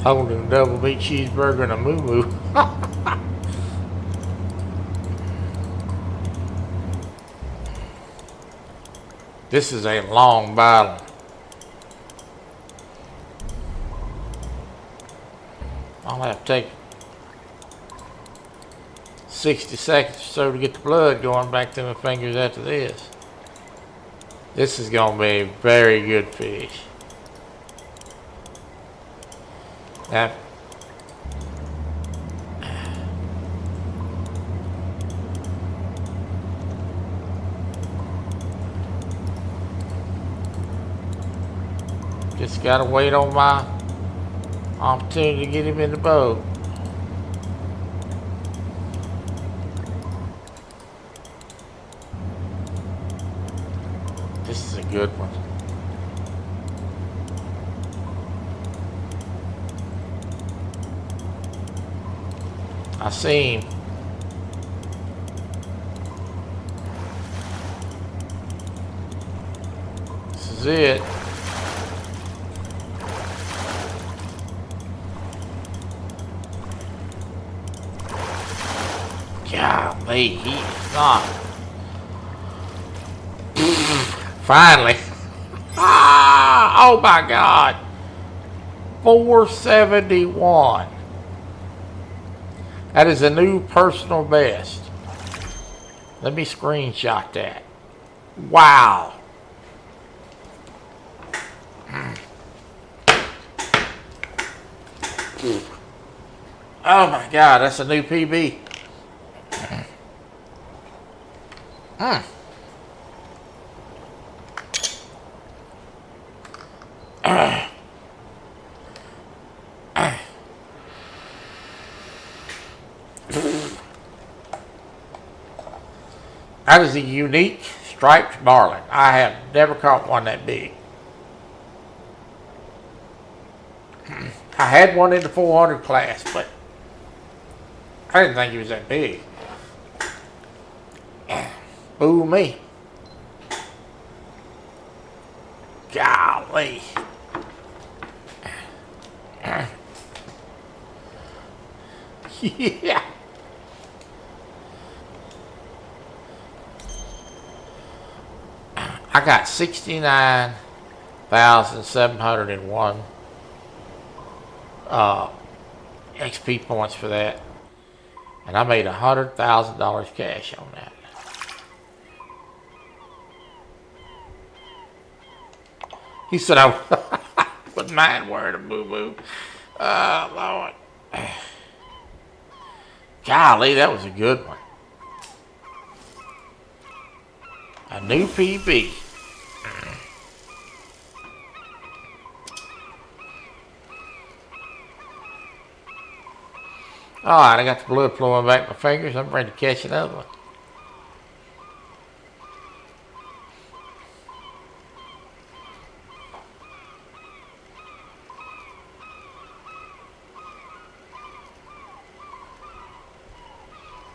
holding a double meat cheeseburger and a moo-moo. This is a long battle. I'll have to take 60 seconds or so to get the blood going back to my fingers after this. This is going to be a very good fish. Now, just got to wait on my opportunity to get him in the boat. This is a good one. I see him. This is it. Golly, he is not. Finally. Ah, oh my God. 471. That is a new personal best. Let me screenshot that. Wow. Oh my God, that's a new PB. That is a unique striped marlin. I have never caught one that big. I had one in the 400 class, but I didn't think he was that big. Boo me. Golly. Yeah. I got 69,701 XP points for that, and I made $100,000 cash on that. He said I wouldn't mind wearing a boo-boo. Oh, Lord. Golly, that was a good one. A new PB. Alright, I got the blood flowing back my fingers. I'm ready to catch another one.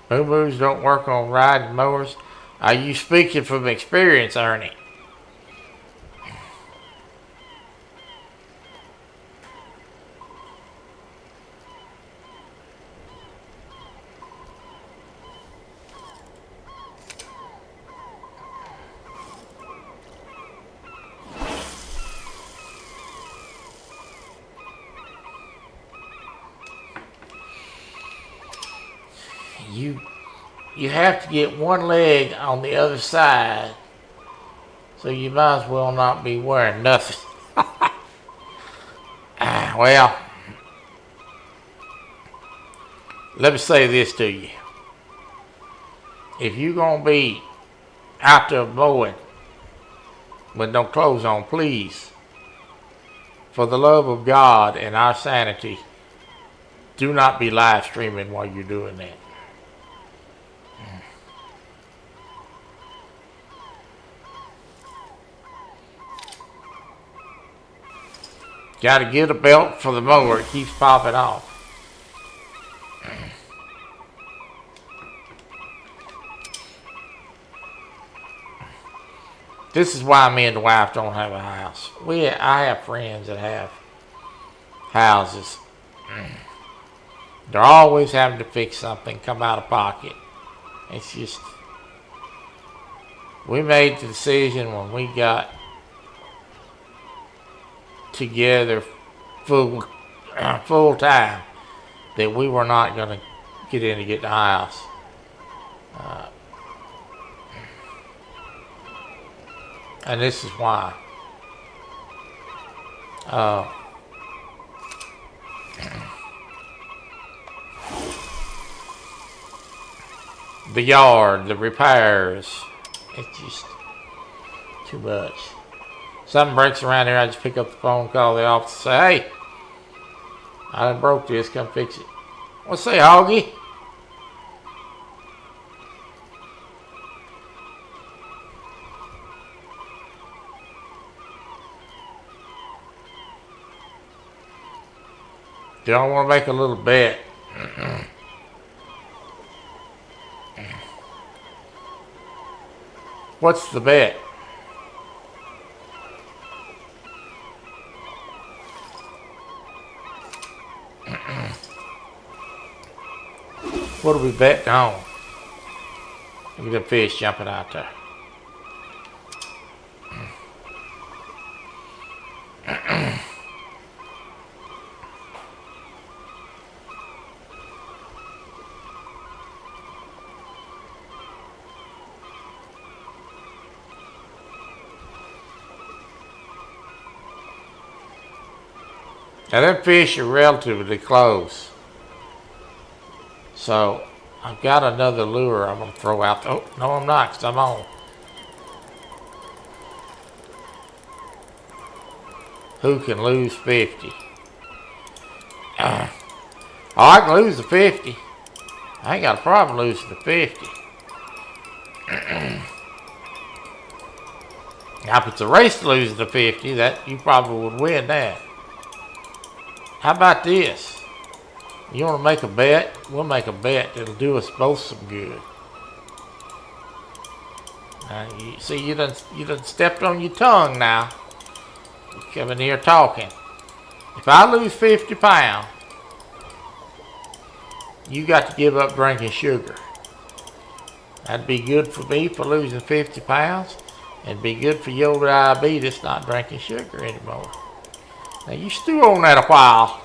Boo-boos don't work on riding mowers. Are you speaking from experience, Ernie? You have to get one leg on the other side, so you might as well not be wearing nothing. Well, let me say this to you. If you're going to be out there mowing with no clothes on, please, for the love of God and our sanity, do not be live streaming while you're doing that. Got to get a belt for the mower. It keeps popping off. This is why me and the wife don't have a house. I have friends that have houses. They're always having to fix something, come out of pocket. It's just, we made the decision when we got together full time that we were not going to get the house. And this is why. The yard, the repairs, it's just too much. Something breaks around here, I just pick up the phone, call the office, say, hey, I done broke this, come fix it. What's say, Hoggy? Do y'all want to make a little bet? What's the bet? What are we betting on? Look at the fish jumping out there. Now them fish are relatively close. So I've got another lure I'm going to throw out. Oh, no I'm not, because I'm on. Who can lose 50? Oh, I can lose the 50. I ain't got a problem losing the 50. Now if it's a race to lose the 50, that you probably would win that. How about this? You want to make a bet? We'll make a bet that'll do us both some good. Now, you see, you done stepped on your tongue now. You're coming here talking. If I lose 50 pounds, you got to give up drinking sugar. That'd be good for me for losing 50 pounds. And be good for your diabetes not drinking sugar anymore. Now you stew on that a while.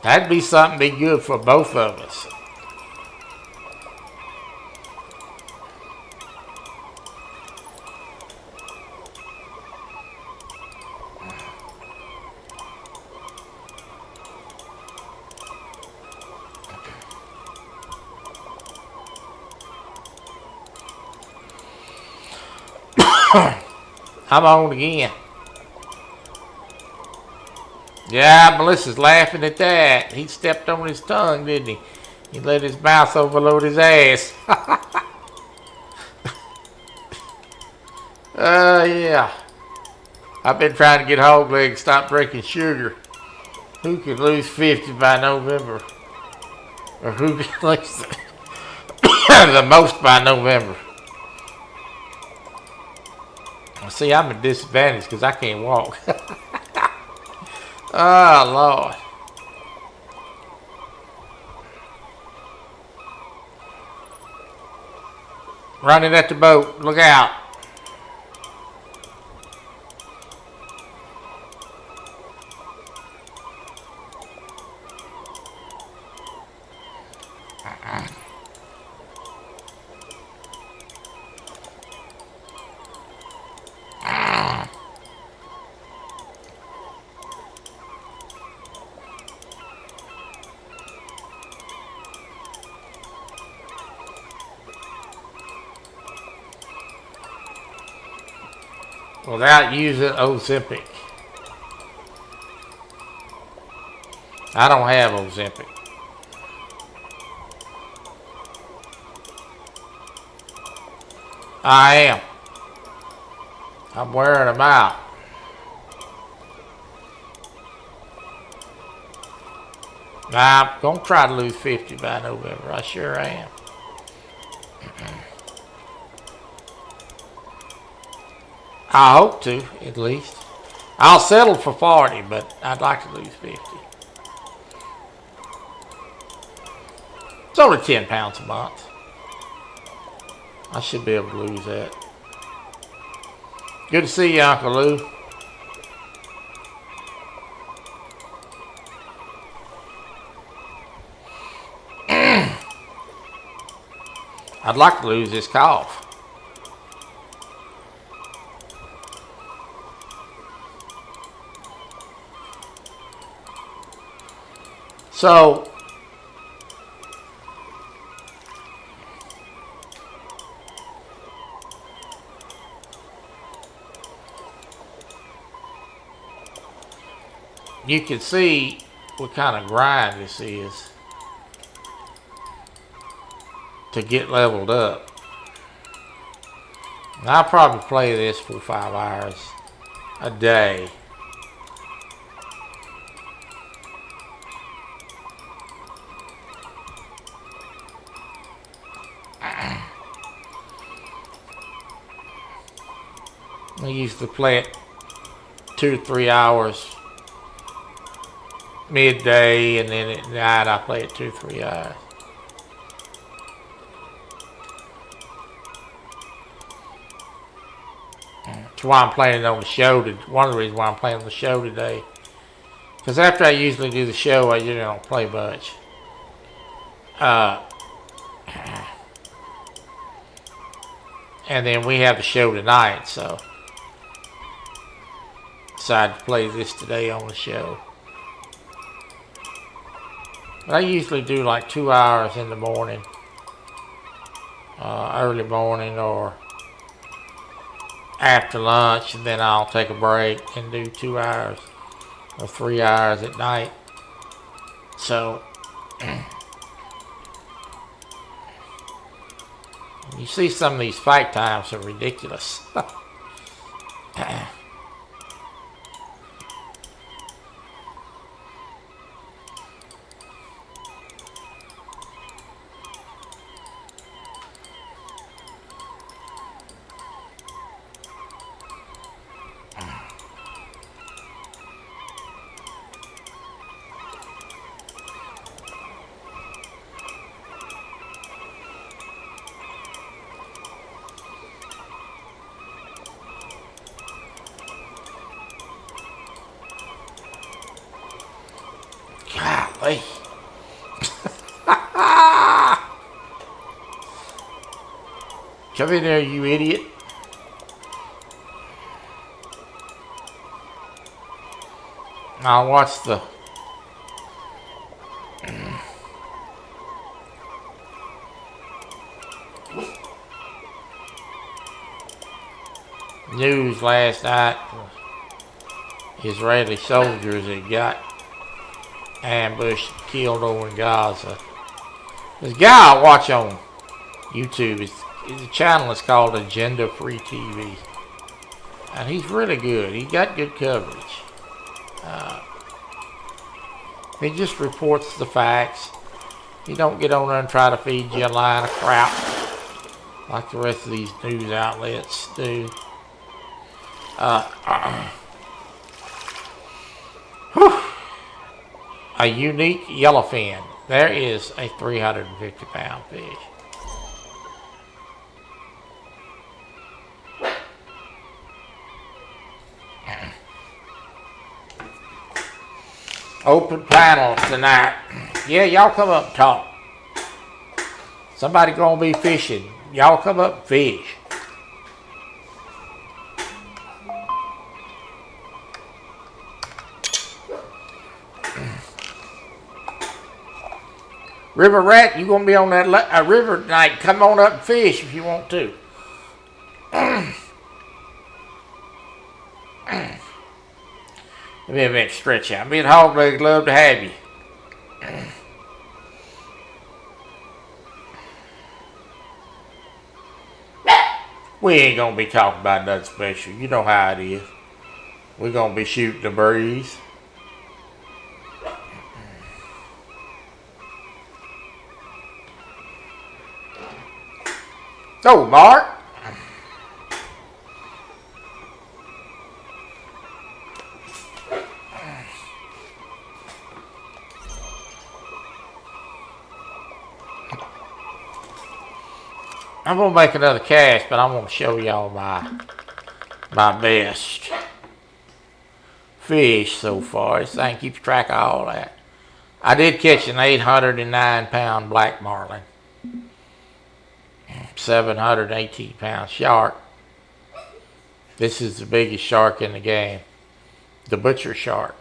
That'd be something be good for both of us. I'm on again. Yeah, Melissa's laughing at that. He stepped on his tongue, didn't he? He let his mouth overload his ass. Yeah. I've been trying to get Hog Leg to stop drinking sugar. Who could lose 50 by November? Or who could lose the most by November? See, I'm at a disadvantage because I can't walk. Oh, Lord. Running at the boat. Look out. Without using Ozempic. I don't have Ozempic. I am. I'm wearing them out. I'm going to try to lose 50 by November. I sure am. I hope to, at least. I'll settle for 40, but I'd like to lose 50. It's only 10 pounds a month. I should be able to lose that. Good to see you, Uncle Lou. I'd like to lose this cough. So you can see what kind of grind this is to get leveled up. And I'll probably play this for 5 hours a day. I used to play it 2 to 3 hours midday, and then at night I play it 2 to 3 hours. That's why I'm playing on the show. One of the reasons why I'm playing on the show today. Because after I usually do the show, I usually don't play much. And then we have the show tonight, so decided to play this today on the show. But I usually do like 2 hours in the morning, early morning, or after lunch, and then I'll take a break and do 2 hours or 3 hours at night. So you see some of these fight times are ridiculous. Golly. Come in there, you idiot. I'll watch the news last night. Israeli soldiers that got ambushed, killed over in Gaza. This guy I watch on YouTube, the channel is called Agenda Free TV. And he's really good. He got good coverage. He just reports the facts. He don't get on there and try to feed you a line of crap like the rest of these news outlets do. A unique yellowfin. There is a 350-pound fish. Open panel tonight. Yeah, y'all come up and talk. Somebody gonna be fishing. Y'all come up and fish. River Rat, you gonna be on that river tonight. Come on up and fish if you want to. Give me a minute, stretch out. Me and Hogleg love to have you. We ain't gonna be talking about nothing special. You know how it is. We're gonna be shooting the breeze. So, Mark. I'm gonna make another cast, but I'm gonna show y'all my best fish so far. This thing keeps track of all that. I did catch an 809-pound black marlin. 718-pound shark. This is the biggest shark in the game, the butcher shark.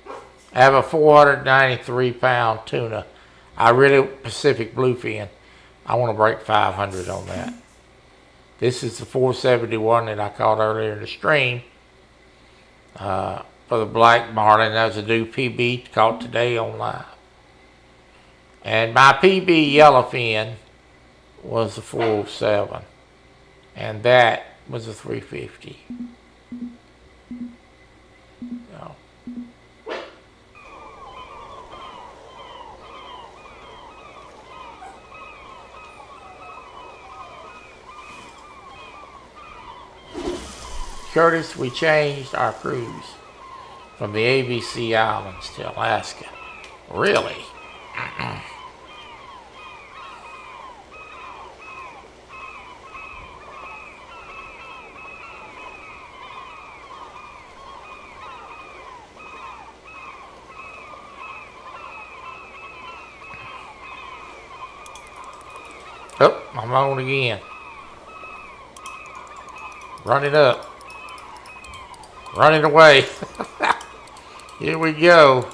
I have a 493-pound tuna. I really Pacific bluefin. I want to break 500 on that. This is the 471 that I caught earlier in the stream for the black marlin. That was a new PB caught today on live. And my PB yellowfin was the 407, and that was a 350. So. Curtis, we changed our cruise from the ABC Islands to Alaska. Really? Oh, I'm on again. Run it up. Run it away. Here we go.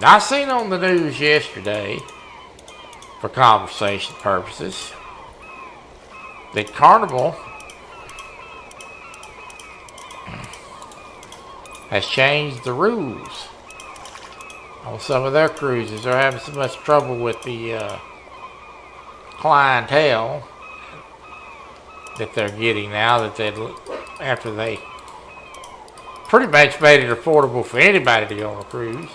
I seen on the news yesterday, for conversation purposes, that Carnival has changed the rules on some of their cruises. They're having so much trouble with the clientele that they're getting now that after they pretty much made it affordable for anybody to go on a cruise.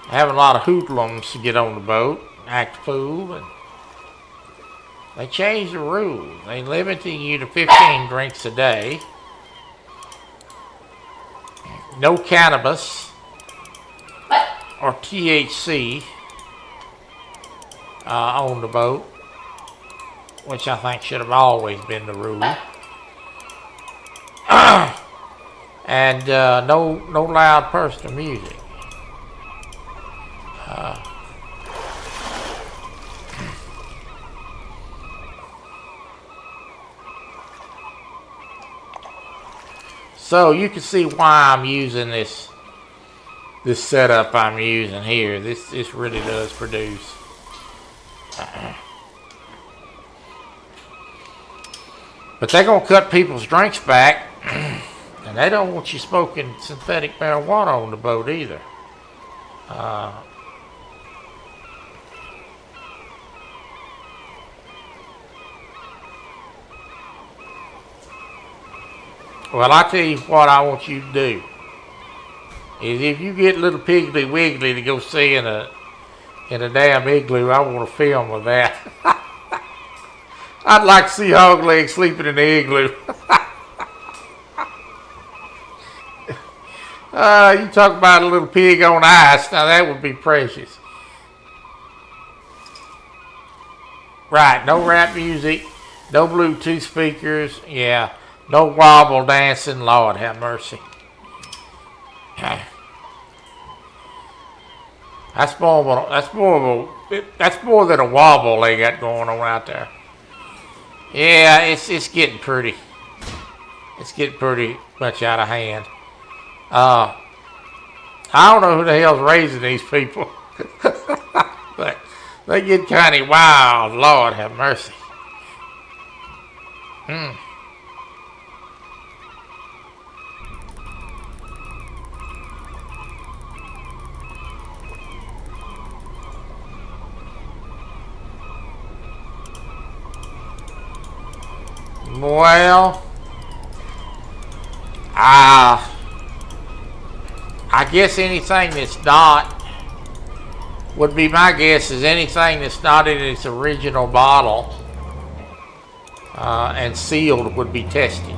Having a lot of hoodlums to get on the boat, act a fool, and they changed the rules. They limiting you to 15 drinks a day, no cannabis or THC on the boat, which I think should have always been the rule. And no loud personal music. So you can see why I'm using this setup I'm using here. This really does produce. But they're gonna cut people's drinks back, and they don't want you smoking synthetic marijuana on the boat either. Well, I tell you what I want you to do is if you get little Piggly Wiggly to go see in a damn igloo, I want to film with that. I'd like to see Hog Leg sleeping in the igloo. You talk about a little pig on ice. Now that would be precious. Right, no rap music, no Bluetooth speakers, yeah, no wobble dancing. Lord have mercy. That's more than a wobble they got going on out there. Yeah, it's getting pretty. It's getting pretty much out of hand. I don't know who the hell's raising these people, but they get kind of wild. Lord have mercy. Well, I guess anything that's not, would be my guess, is anything that's not in its original bottle and sealed would be tested.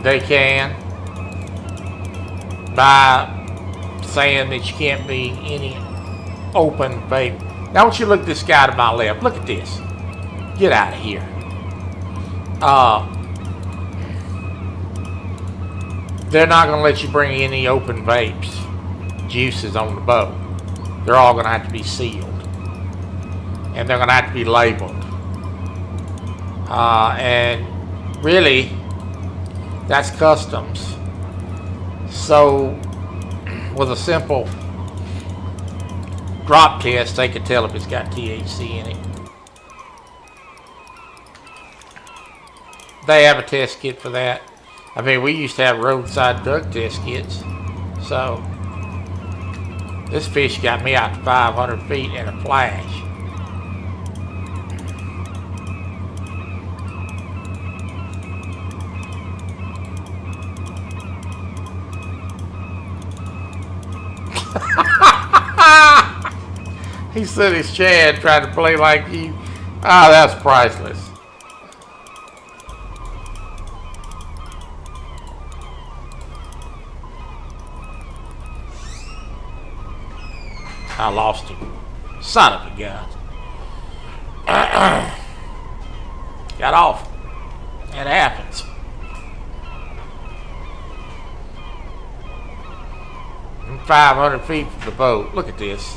They can, by saying that you can't be any open vape. Now, I want you to look at this guy to my left. Look at this. Get out of here. They're not going to let you bring any open vapes, juices on the boat. They're all going to have to be sealed. And they're going to have to be labeled. And really, that's customs. So, with a simple drop test, they can tell if it's got THC in it. They have a test kit for that. I mean, we used to have roadside drug test kits. So, this fish got me out to 500 feet in a flash. He said his Chad tried to play like you. Ah, that's priceless. I lost him. Son of a gun. Got off. It happens. I'm 500 feet from the boat. Look at this.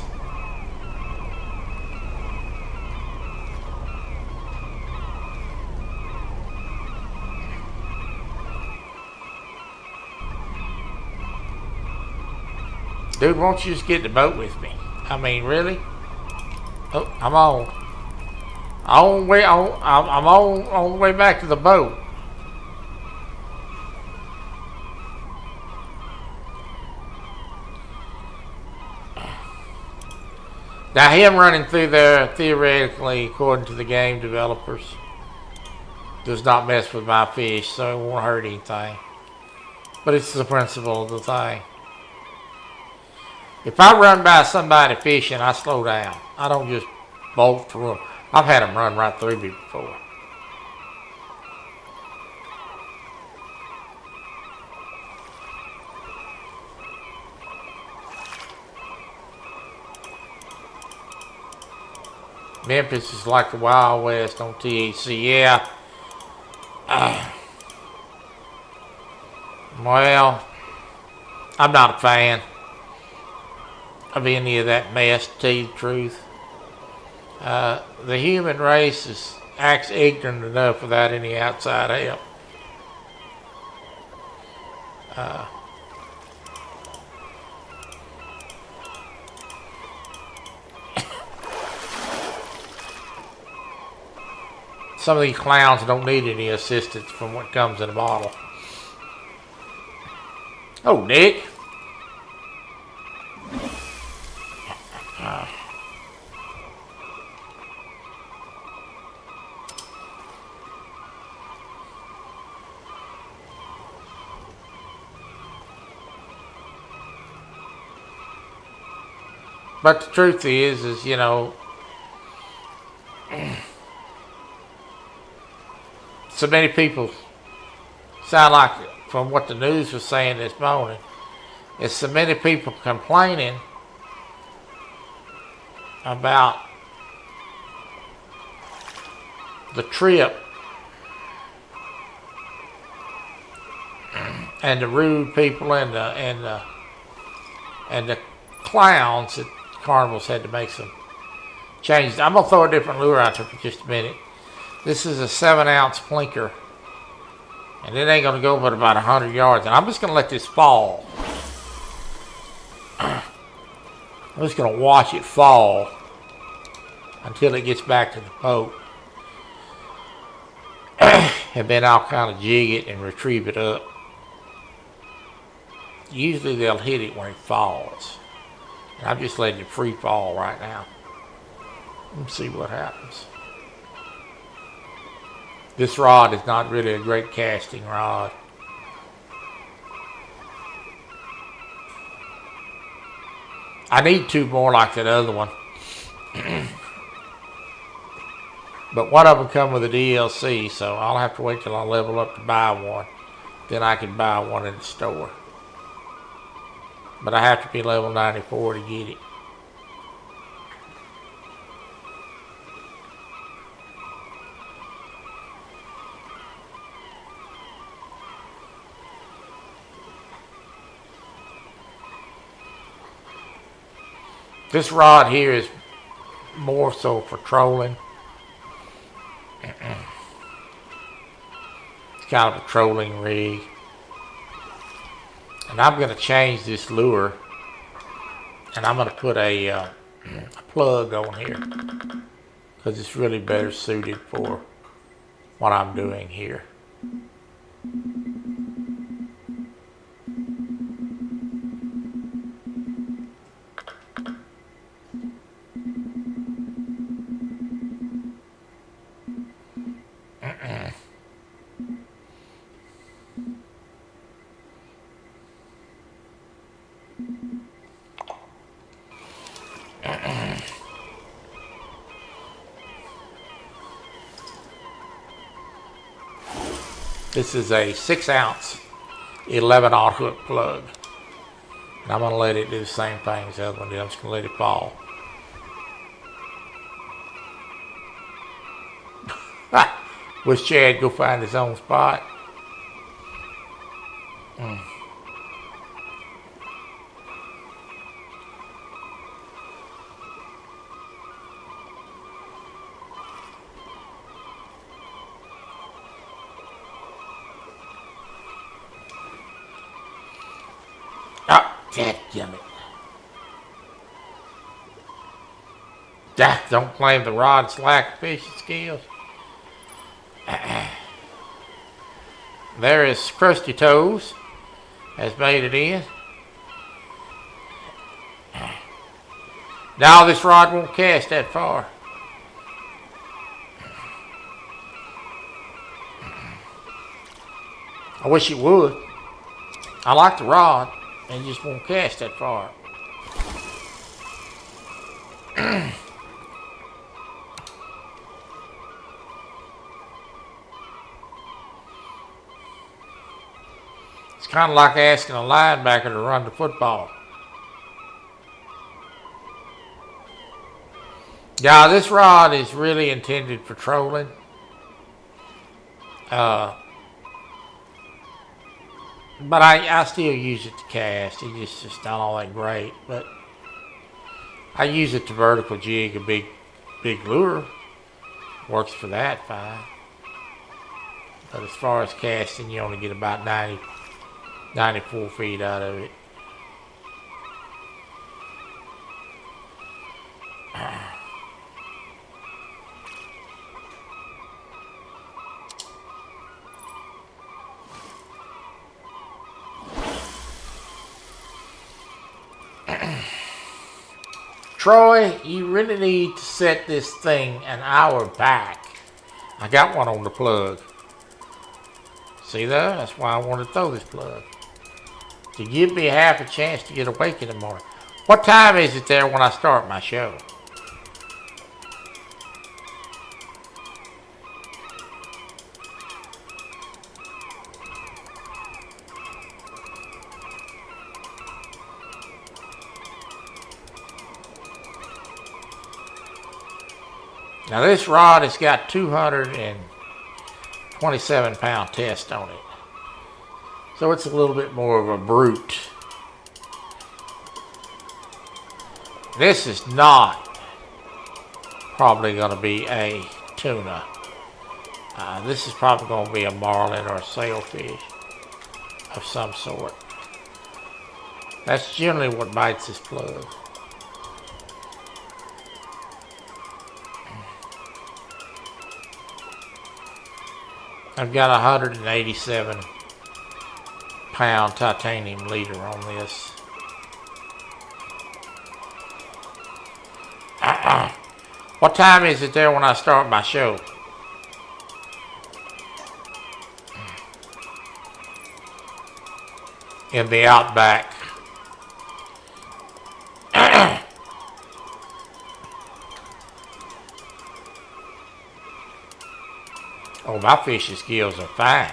Dude, won't you just get in the boat with me? I mean, really? Oh, I'm on. I'm on the way back to the boat. Now, him running through there, theoretically, according to the game developers, does not mess with my fish, so it won't hurt anything. But it's the principle of the thing. If I run by somebody fishing, I slow down. I don't just bolt through them. I've had them run right through me before. Memphis is like the Wild West on THC. Yeah. Well, I'm not a fan of any of that mess, to tell you the truth. The human race acts ignorant enough without any outside help. Some of these clowns don't need any assistance from what comes in a bottle. Oh, Nick. But the truth is, you know, so many people sound like, from what the news was saying this morning, it's so many people complaining about the trip and the rude people and the clowns that Carnival's had to make some changes. I'm gonna throw a different lure out there for just a minute. This is a 7-ounce plinker, and it ain't gonna go but about 100 yards. And I'm just gonna let this fall. I'm just gonna watch it fall until it gets back to the boat, and then I'll kind of jig it and retrieve it up. Usually they'll hit it when it falls. And I'm just letting it free fall right now. Let's see what happens. This rod is not really a great casting rod. I need 2 more like that other one. But one of them come with a DLC, so I'll have to wait till I level up to buy one. then I could buy one in the store. But I have to be level 94 to get it. This rod here is more so for trolling. It's kind of a trolling rig. And I'm going to change this lure. And I'm going to put a plug on here. Because it's really better suited for what I'm doing here. This is a 6-ounce 11/0 hook plug. And I'm going to let it do the same thing as the other one did. I'm just going to let it fall. Wish Chad go find his own spot. Dadgummit. Don't blame the rod's lack of fishing skills. There is Crusty Toes. Has made it in. Now this rod won't cast that far. I wish it would. I like the rod. And just won't cast that far. It's kind of like asking a linebacker to run the football. Yeah, this rod is really intended for trolling. But I still use it to cast. It's just not all that great. But I use it to vertical jig a big lure. Works for that fine. But as far as casting, you only get about 94 feet out of it. Troy, you really need to set this thing an hour back. I got one on the plug. See there? That's why I want to throw this plug. To give me half a chance to get awake in the morning. What time is it there when I start my show? Now this rod has got 227 pound test on it. So it's a little bit more of a brute. This is not probably going to be a tuna. This is probably going to be a marlin or a sailfish of some sort. That's generally what bites this plug. I've got a 187 pound titanium leader on this. What time is it there when I start my show? In the outback. Oh, my fishing skills are fine.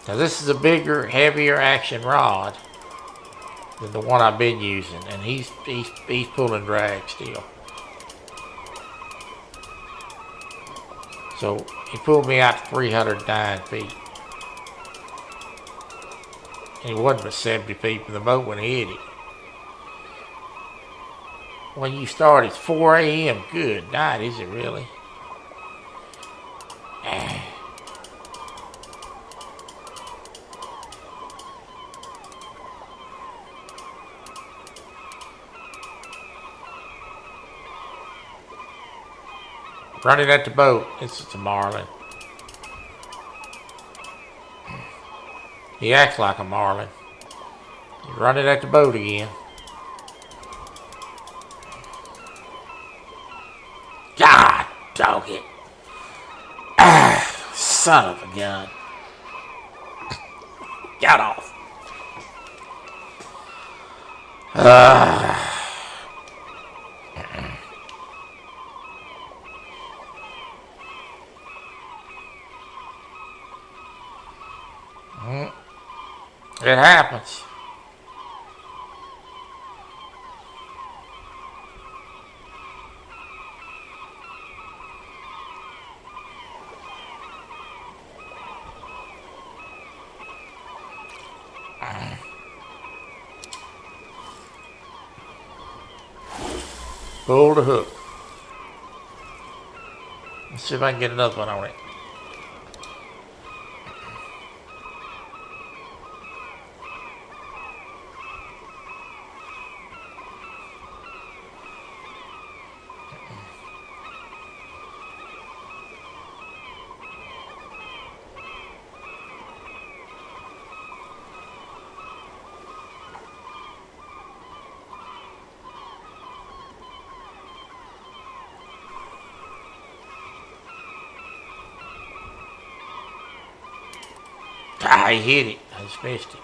Now this is a bigger, heavier action rod than the one I've been using, and he's pulling drag still. So he pulled me out to 309 feet. And he wasn't but 70 feet from the boat when he hit it. When you start, it's 4 a.m. Good night, is it really? Running at the boat. It's a marlin. He acts like a marlin. He's running at the boat again. God dog it. Son of a gun. Got off. It happens. Pull the hook. Let's see if I can get another one on it. I hit it. I just missed it.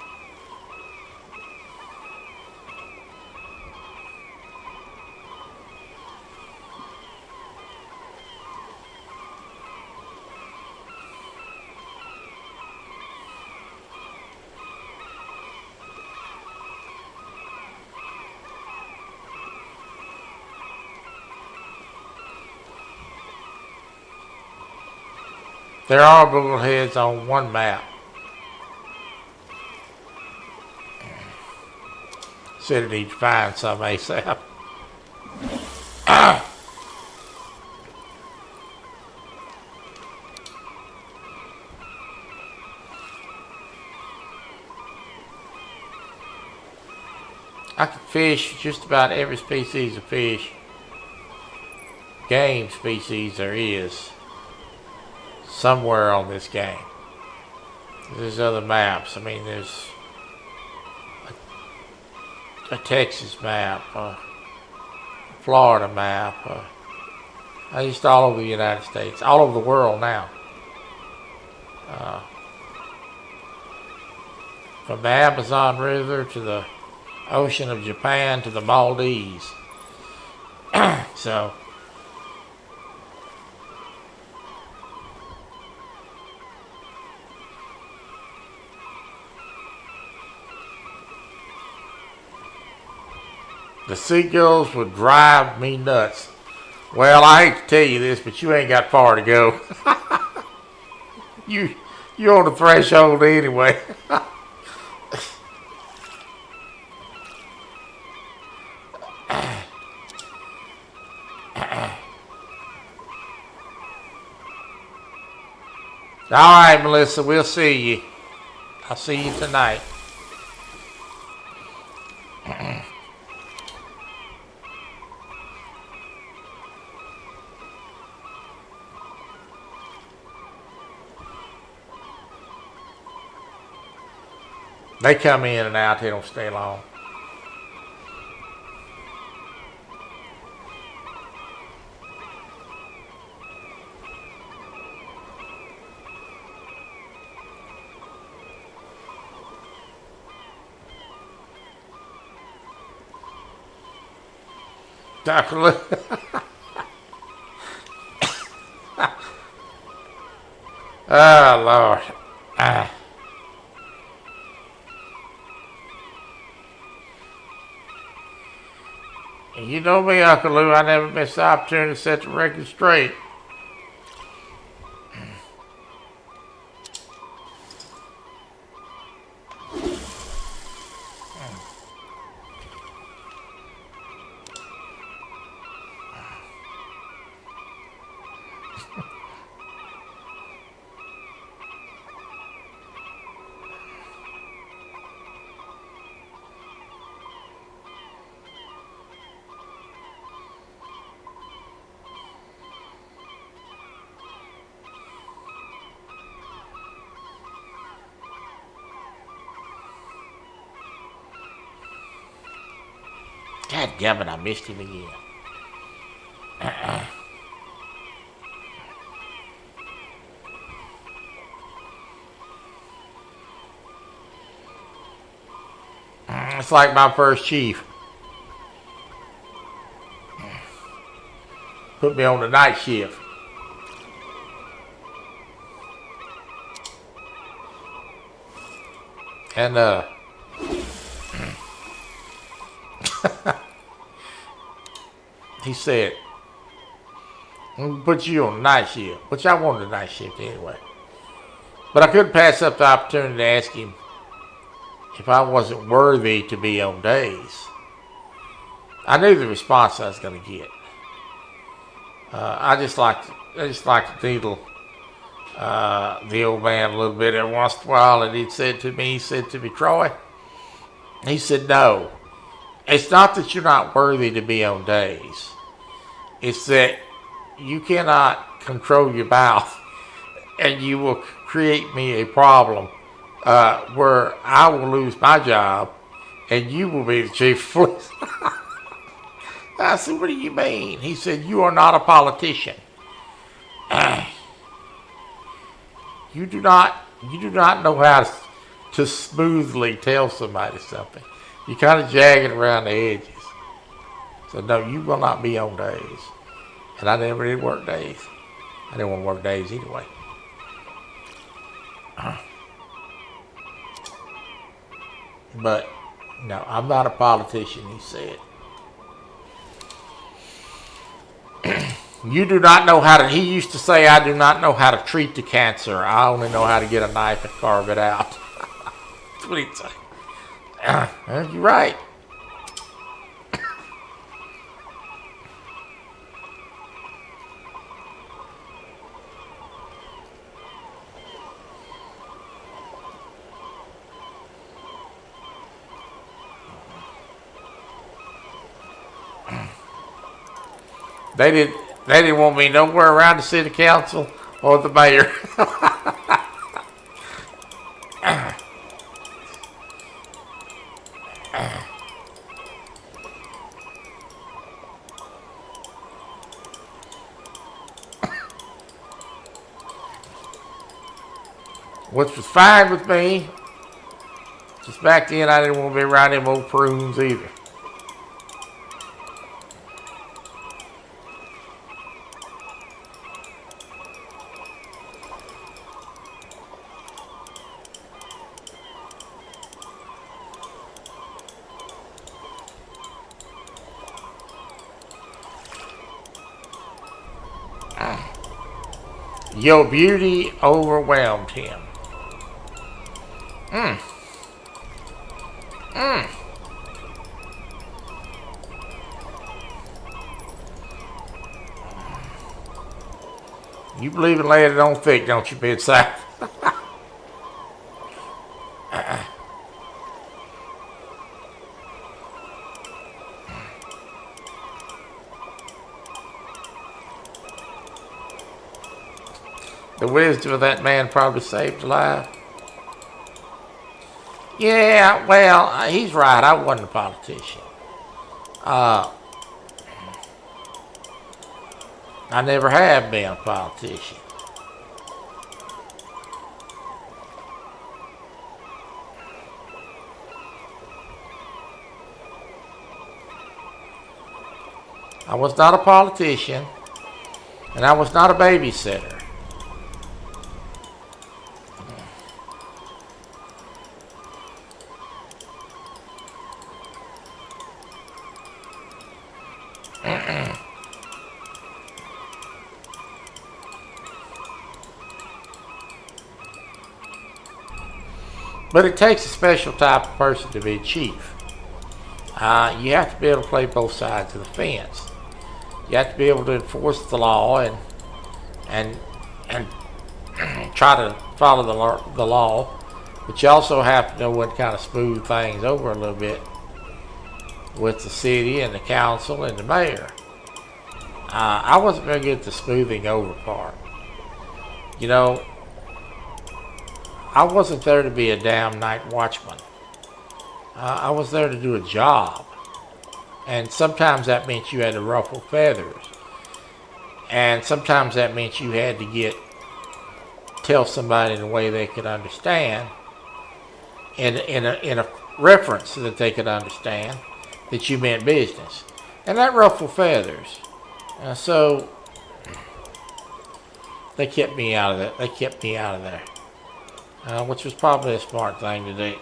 There are bubbleheads on one map. Said it needs to find some ASAP. I can fish just about every species of fish, game species there is, somewhere on this game. There's other maps. I mean, there's a Texas map, a Florida map, just all over the United States, all over the world now. From the Amazon River to the ocean of Japan to the Maldives. So, the seagulls would drive me nuts. Well, I hate to tell you this, but you ain't got far to go. You're on the threshold anyway. All right, Melissa, we'll see you. I'll see you tonight. They come in and out, they don't stay long. Dr. Lou. Oh, Lord. You know me, Uncle Lou. I never miss the opportunity to set the record straight. God damn it, I missed him again. It's like my first chief. Put me on the night shift. And he said, I'm gonna put you on the night shift, which I wanted a night shift anyway. But I couldn't pass up the opportunity to ask him if I wasn't worthy to be on days. I knew the response I was going to get. I just like to needle the old man a little bit every once in a while, and he said to me, Troy, he said, no, it's not that you're not worthy to be on days. It's that you cannot control your mouth, and you will create me a problem where I will lose my job, and you will be the chief of police. I said, what do you mean? He said, you are not a politician. You do not know how to smoothly tell somebody something. You kind of jag it around the edges. So no, you will not be on days. And I never did work days. I didn't want to work days anyway. But no, I'm not a politician, he said. You do not know how to, he used to say, I do not know how to treat the cancer. I only know how to get a knife and carve it out. That's what he'd say. You're right. They didn't want me nowhere around the city council or the mayor. Which was fine with me. Just back then, I didn't want to be around them old prunes either. Your beauty overwhelmed him. You believe in laying it on thick, don't you, bedside? The wisdom of that man probably saved a life. Yeah, well, he's right. I wasn't a politician. I never have been a politician. I was not a politician, and I was not a babysitter. But it takes a special type of person to be a chief. You have to be able to play both sides of the fence. You have to be able to enforce the law and try to follow the law, but you also have to know when to kind of smooth things over a little bit with the city and the council and the mayor. I wasn't very good at the smoothing over part. You know, I wasn't there to be a damn night watchman. I was there to do a job. And sometimes that meant you had to ruffle feathers. And sometimes that meant you had to tell somebody in a way they could understand, in a reference that they could understand, that you meant business. And that ruffled feathers. So they kept me out of that. They kept me out of there, which was probably a smart thing to do.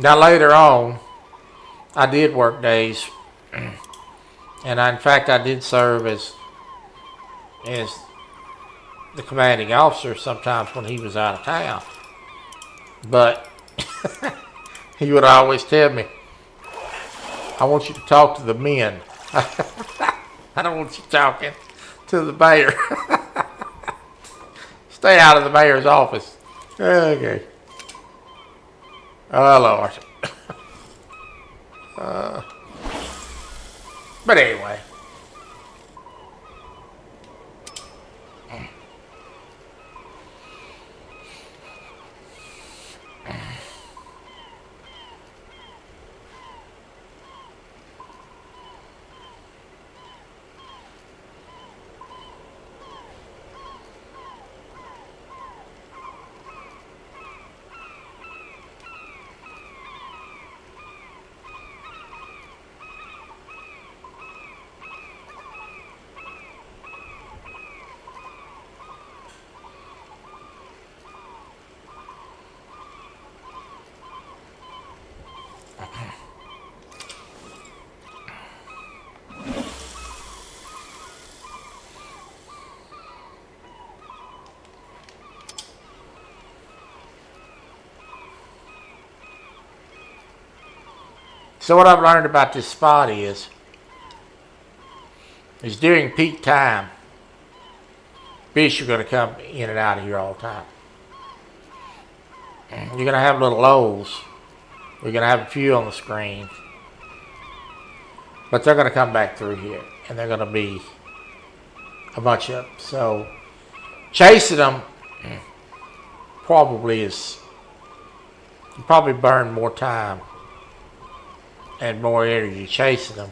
Now later on, I did work days, and in fact I did serve as the commanding officer sometimes when he was out of town. But he would always tell me, I want you to talk to the men. I don't want you talking to the mayor. Stay out of the mayor's office. Okay. Oh, Lord. But anyway. So what I've learned about this spot is during peak time, fish are going to come in and out of here all the time. You're going to have little lows. We're going to have a few on the screen. But they're going to come back through here. And they're going to be a bunch of them. So chasing them probably is, you probably burn more time and more energy chasing them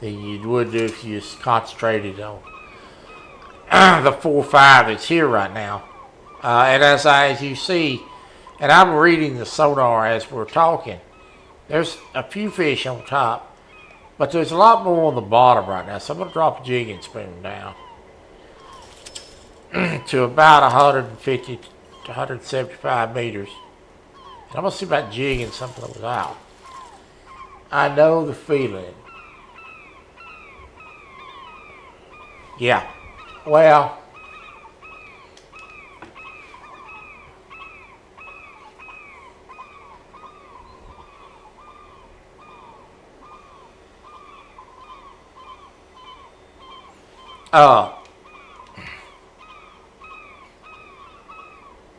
than you would do if you just concentrated on the 4 or 5 that's here right now. And as you see, and I'm reading the sonar as we're talking, there's a few fish on top, but there's a lot more on the bottom right now. So I'm going to drop a jigging spoon down to about 150 to 175 meters. And I'm going to see about jigging something that was out. I know the feeling. Yeah. Well,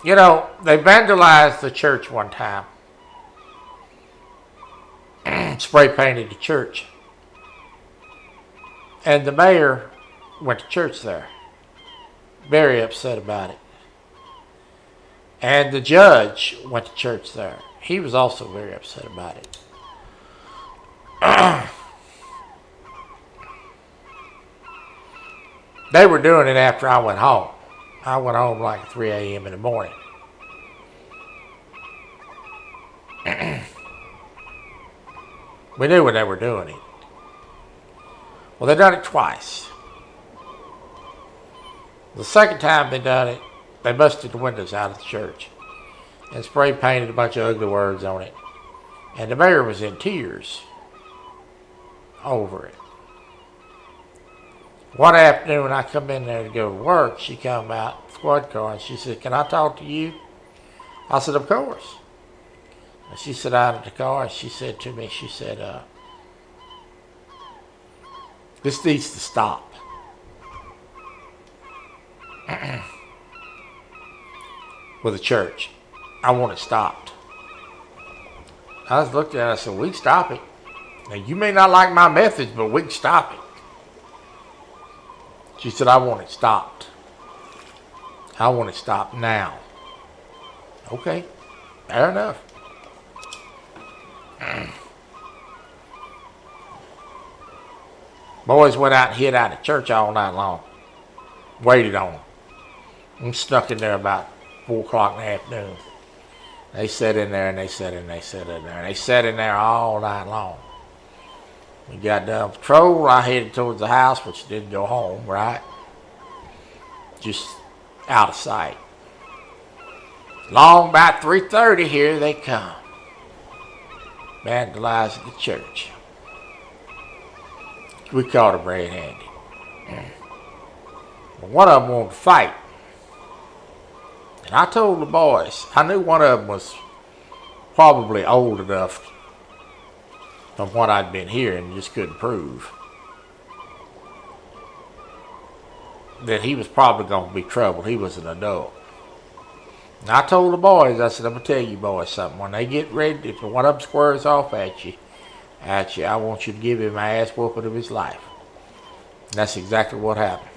you know, they vandalized the church one time. Spray painted the church. And the mayor went to church there. Very upset about it. And the judge went to church there. He was also very upset about it. They were doing it after I went home. I went home like 3 a.m. in the morning. We knew when they were doing it. Well, they done it twice. The second time they done it, they busted the windows out of the church and spray painted a bunch of ugly words on it. And the mayor was in tears over it. One afternoon when I come in there to go to work, she come out, squad car, and she said, "Can I talk to you?" I said, "Of course." And she sat out of the car and she said to me, she said, "This needs to stop." With the church. I want it stopped. I just looked at her and I said, "We can stop it. Now, you may not like my methods, but we can stop it." She said, "I want it stopped. I want it stopped now." Okay, fair enough. Boys went out and hid out of church all night long. Waited on them. And snuck in there about 4 o'clock in the afternoon. They sat in there and they sat in there and they sat in there. And they sat in there all night long. We got done patrol. I headed towards the house, which didn't go home, right? Just out of sight. Long about 3:30, here they come. Vandalizing the church. We caught them red-handed. One of them wanted to fight. And I told the boys, I knew one of them was probably old enough from what I'd been hearing, just couldn't prove, that he was probably going to be trouble. He was an adult. And I told the boys, I said, "I'm going to tell you boys something. When they get ready, if one of them squares off at you, I want you to give him an ass whooping of his life." And that's exactly what happened.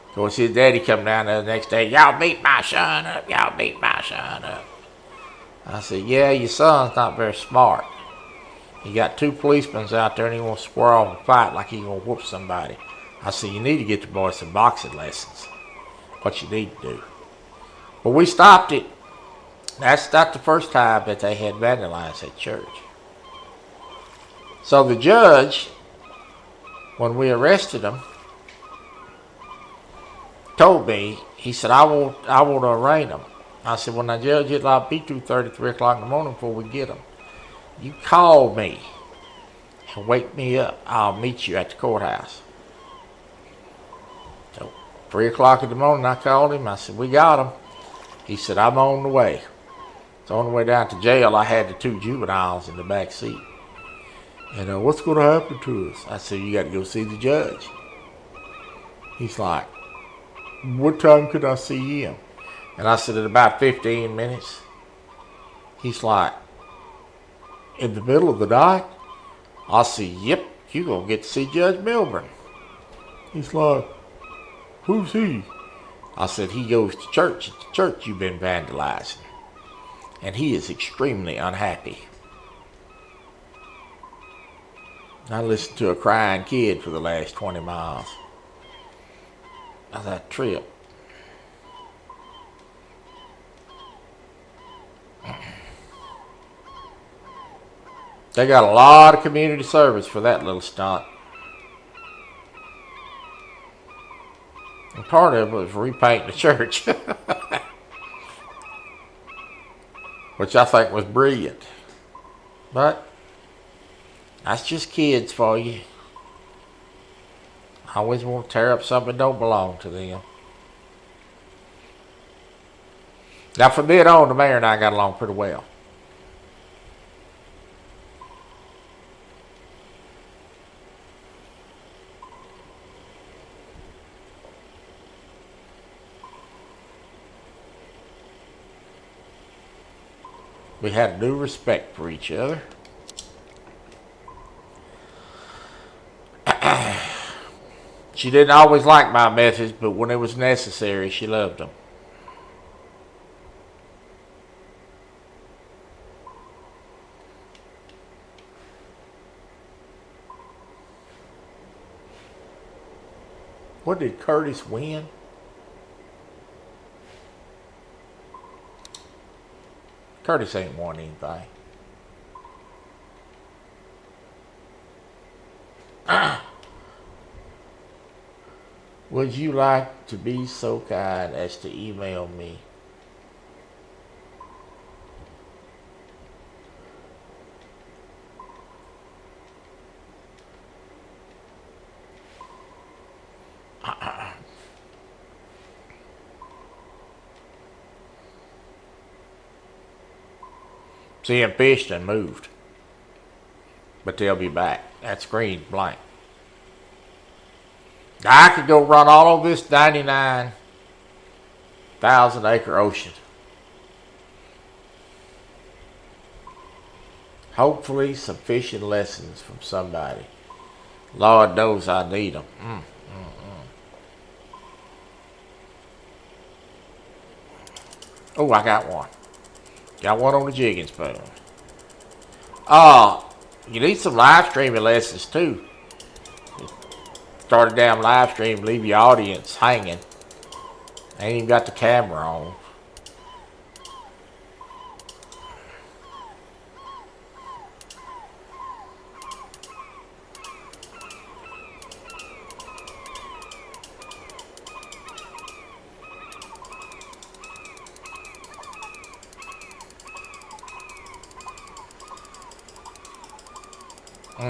Of course, his daddy come down there the next day, "Y'all beat my son up. Y'all beat my son up." I said, "Yeah, your son's not very smart. He got 2 policemen out there and he wants to square off and fight like he gonna whoop somebody." I said, "You need to get the boys some boxing lessons. What you need to do." But we stopped it. That's not the first time that they had vandalized that church. So the judge, when we arrested him, told me, he said, I want to arraign them." I said, "Well, now, Judge, it'll be 2:30, 3 o'clock in the morning before we get them. You call me and wake me up. I'll meet you at the courthouse." So 3 o'clock in the morning, I called him. I said, "We got them." He said, "I'm on the way." So on the way down to jail, I had the 2 juveniles in the back seat. And "What's going to happen to us?" I said, "You got to go see the judge." He's like, "What time could I see him?" And I said, "In about 15 minutes. He's like, "In the middle of the night?" I said, "Yep, you're going to get to see Judge Milburn." He's like, "Who's he?" I said, "He goes to church. It's the church you've been vandalizing. And he is extremely unhappy." I listened to a crying kid for the last 20 miles of that trip. They got a lot of community service for that little stunt. And part of it was repainting the church. Which I think was brilliant. But that's just kids for you. I always want to tear up something that don't belong to them. Now from then on, the mayor and I got along pretty well. We had a new respect for each other. She didn't always like my methods, but when it was necessary, she loved them. What did Curtis win? Curtis ain't won anything. Would you like to be so kind as to email me? See, them fish done moved. But they'll be back. That screen's blank. I could go run all over this 99,000 acre ocean. Hopefully some fishing lessons from somebody. Lord knows I need them. Oh, I got one. Got one on the jigging spoon. You need some live streaming lessons too. Start a damn live stream, leave your audience hanging. Ain't even got the camera on.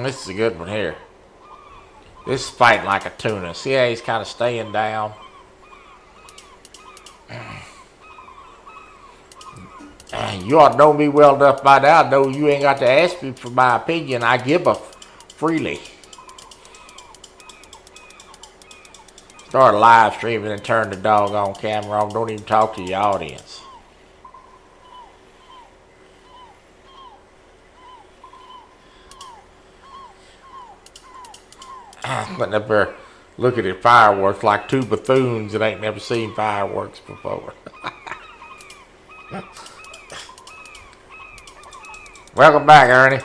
This is a good one here. This is fighting like a tuna. See how he's kind of staying down? You ought to know me well enough by now. I know you ain't got to ask me for my opinion. I give a freely. Start live streaming and turn the doggone camera on. Don't even talk to your audience. Putting up there looking at fireworks like two buffoons that ain't never seen fireworks before. Welcome back, Ernie.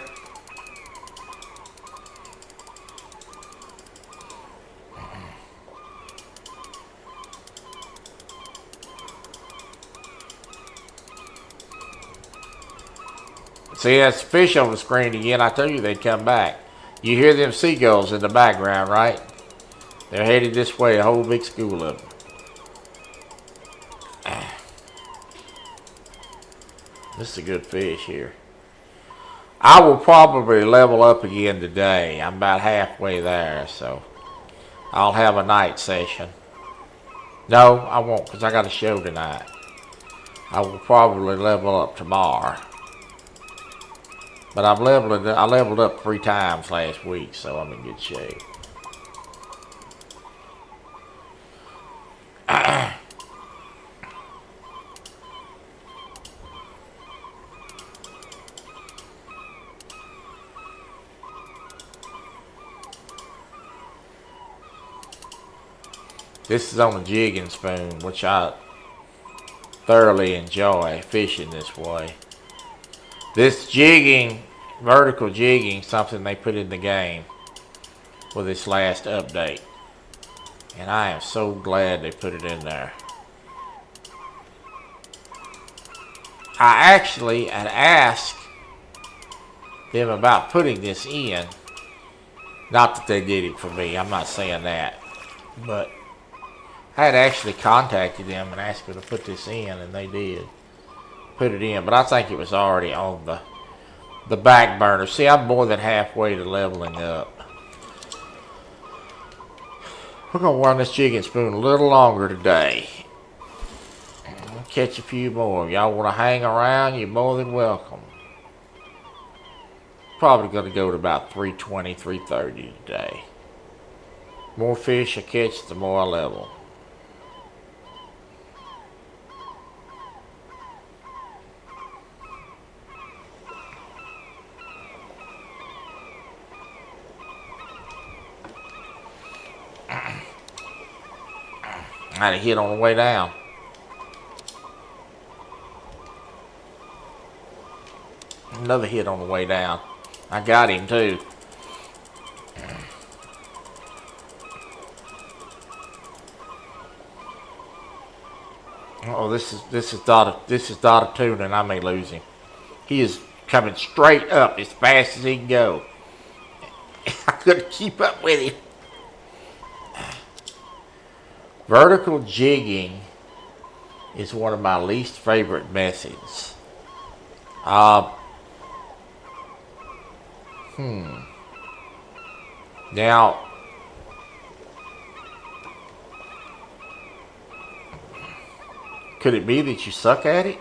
See, that's fish on the screen again. I told you they'd come back. You hear them seagulls in the background, right? They're headed this way, a whole big school of them. This is a good fish here. I will probably level up again today. I'm about halfway there, so I'll have a night session. No, I won't, because I got a show tonight. I will probably level up tomorrow. But I leveled up 3 times last week, so I'm in good shape. This is on a jigging spoon, which I thoroughly enjoy fishing this way. This jigging, vertical jigging, something they put in the game with this last update. And I am so glad they put it in there. I actually had asked them about putting this in. Not that they did it for me, I'm not saying that. But I had actually contacted them and asked them to put this in, and they did put it in. But I think it was already on the back burner. See, I'm more than halfway to leveling up. We're going to run this jigging spoon a little longer today. We'll catch a few more. Y'all want to hang around, you're more than welcome. Probably going to go to about 320, 330 today. More fish I catch, the more I level. I had a hit on the way down. Another hit on the way down. I got him too. Oh, this is not a tuna, and I may lose him. He is coming straight up as fast as he can go. I couldn't keep up with him. Vertical jigging is one of my least favorite methods. Now, could it be that you suck at it?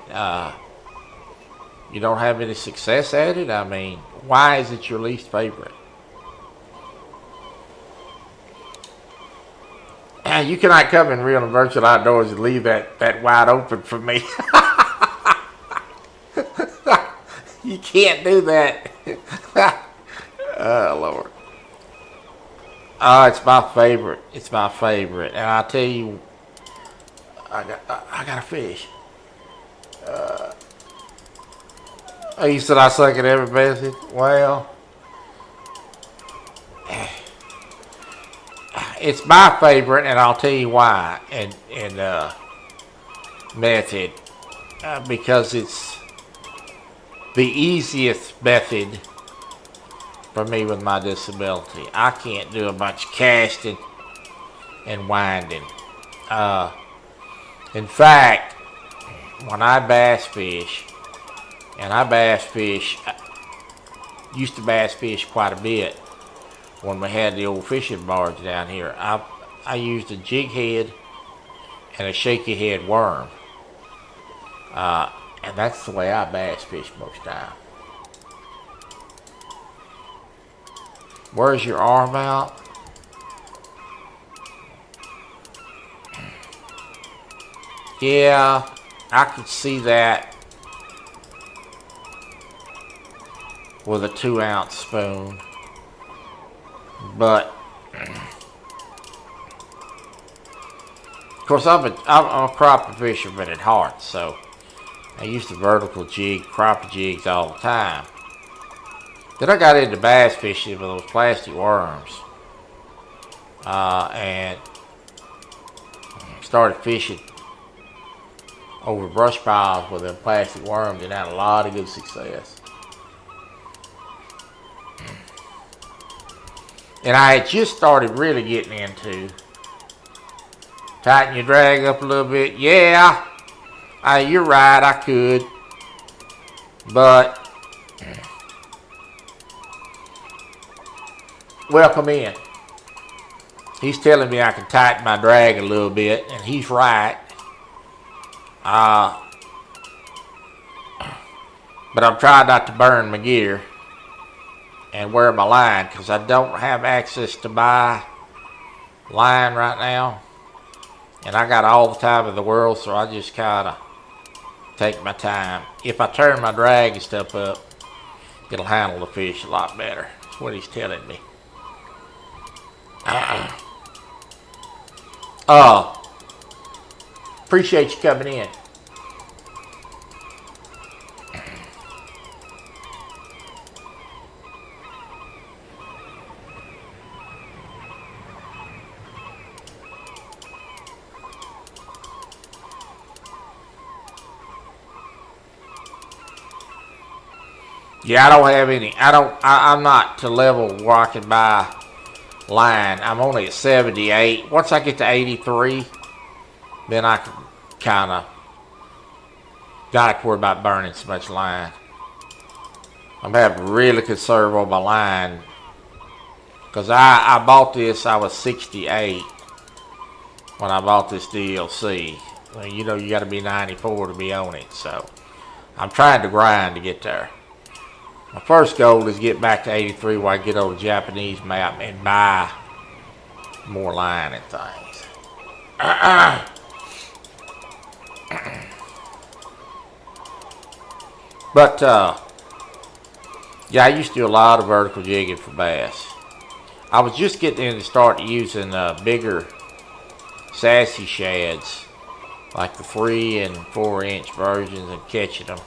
You don't have any success at it? I mean, why is it your least favorite? You cannot come in real and virtual outdoors and leave that wide open for me. You can't do that. Oh, Lord. Oh, it's my favorite. It's my favorite. And I tell you, I got a fish. You said I suck at every method? Well, it's my favorite, and I'll tell you why. And method, because it's the easiest method for me with my disability. I can't do a bunch of casting and winding. In fact, when I bass fish, and used to bass fish quite a bit when we had the old fishing barge down here. I used a jig head and a shaky head worm. And that's the way I bass fish most time. Where's your arm out? Yeah, I could see that with a 2-ounce spoon. But of course, I'm a crappie fisherman at heart, so I used to vertical jig crappie jigs all the time. Then I got into bass fishing with those plastic worms, and started fishing over brush piles with them plastic worms, and had a lot of good success. And I had just started really getting into tighten your drag up a little bit. Yeah, you're right, I could. But welcome in. He's telling me I can tighten my drag a little bit, and he's right. But I'm trying not to burn my gear and wear my line, because I don't have access to buy line right now, and I got all the time in the world, so I just kind of take my time. If I turn my drag and stuff up, it'll handle the fish a lot better. That's what he's telling me. Appreciate you coming in. Yeah, I don't have any. I'm not to level where I can buy line. I'm only at 78. Once I get to 83, then I can kind of not worry about burning so much line. I'm having to really conserve on my line, because I bought this. I was 68 when I bought this DLC. Well, you know, you got to be 94 to be on it. So I'm trying to grind to get there. My first goal is get back to 83 where I get on the Japanese map and buy more line and things. But, yeah, I used to do a lot of vertical jigging for bass. I was just getting in to start using bigger sassy shads, like the 3 and 4 inch versions, and catching them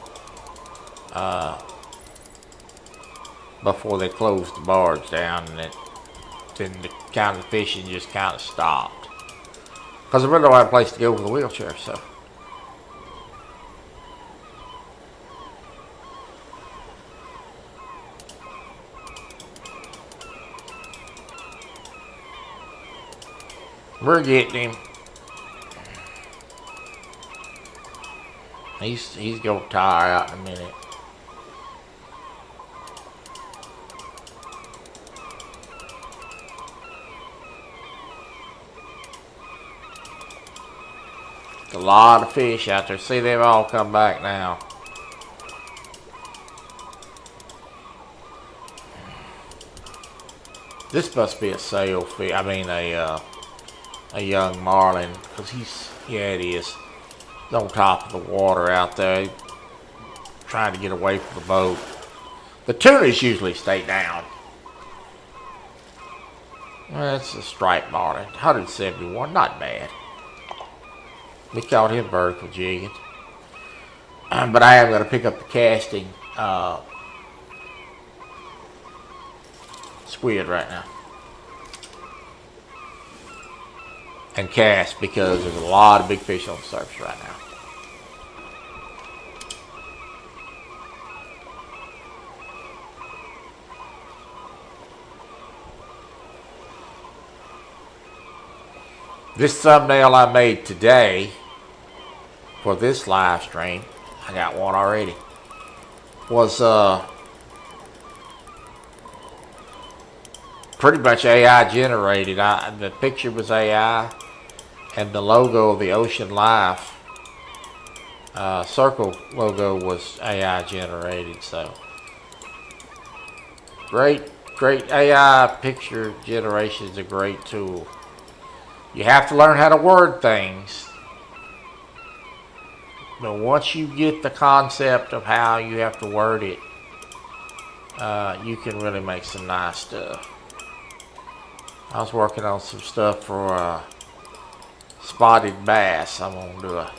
before they closed the barge down, and then the kind of fishing just kind of stopped, because I really don't have a place to go with a wheelchair. So we're getting him. He's gonna tire out in a minute. A lot of fish out there. See, they've all come back now. This must be a sailfish. I mean, a young marlin, because yeah, it is. He's on top of the water out there, trying to get away from the boat. The tunas usually stay down. Well, that's a striped marlin, 171, not bad. We caught him vertical jigging. But I am going to pick up the casting squid right now. And cast, because there's a lot of big fish on the surface right now. This thumbnail I made today for this live stream, I got one already, was pretty much AI generated. The picture was AI, and the logo of the Ocean Life circle logo was AI generated. So great AI picture generation is a great tool. You have to learn how to word things, but once you get the concept of how you have to word it, you can really make some nice stuff. I was working on some stuff for spotted bass. I'm going to do a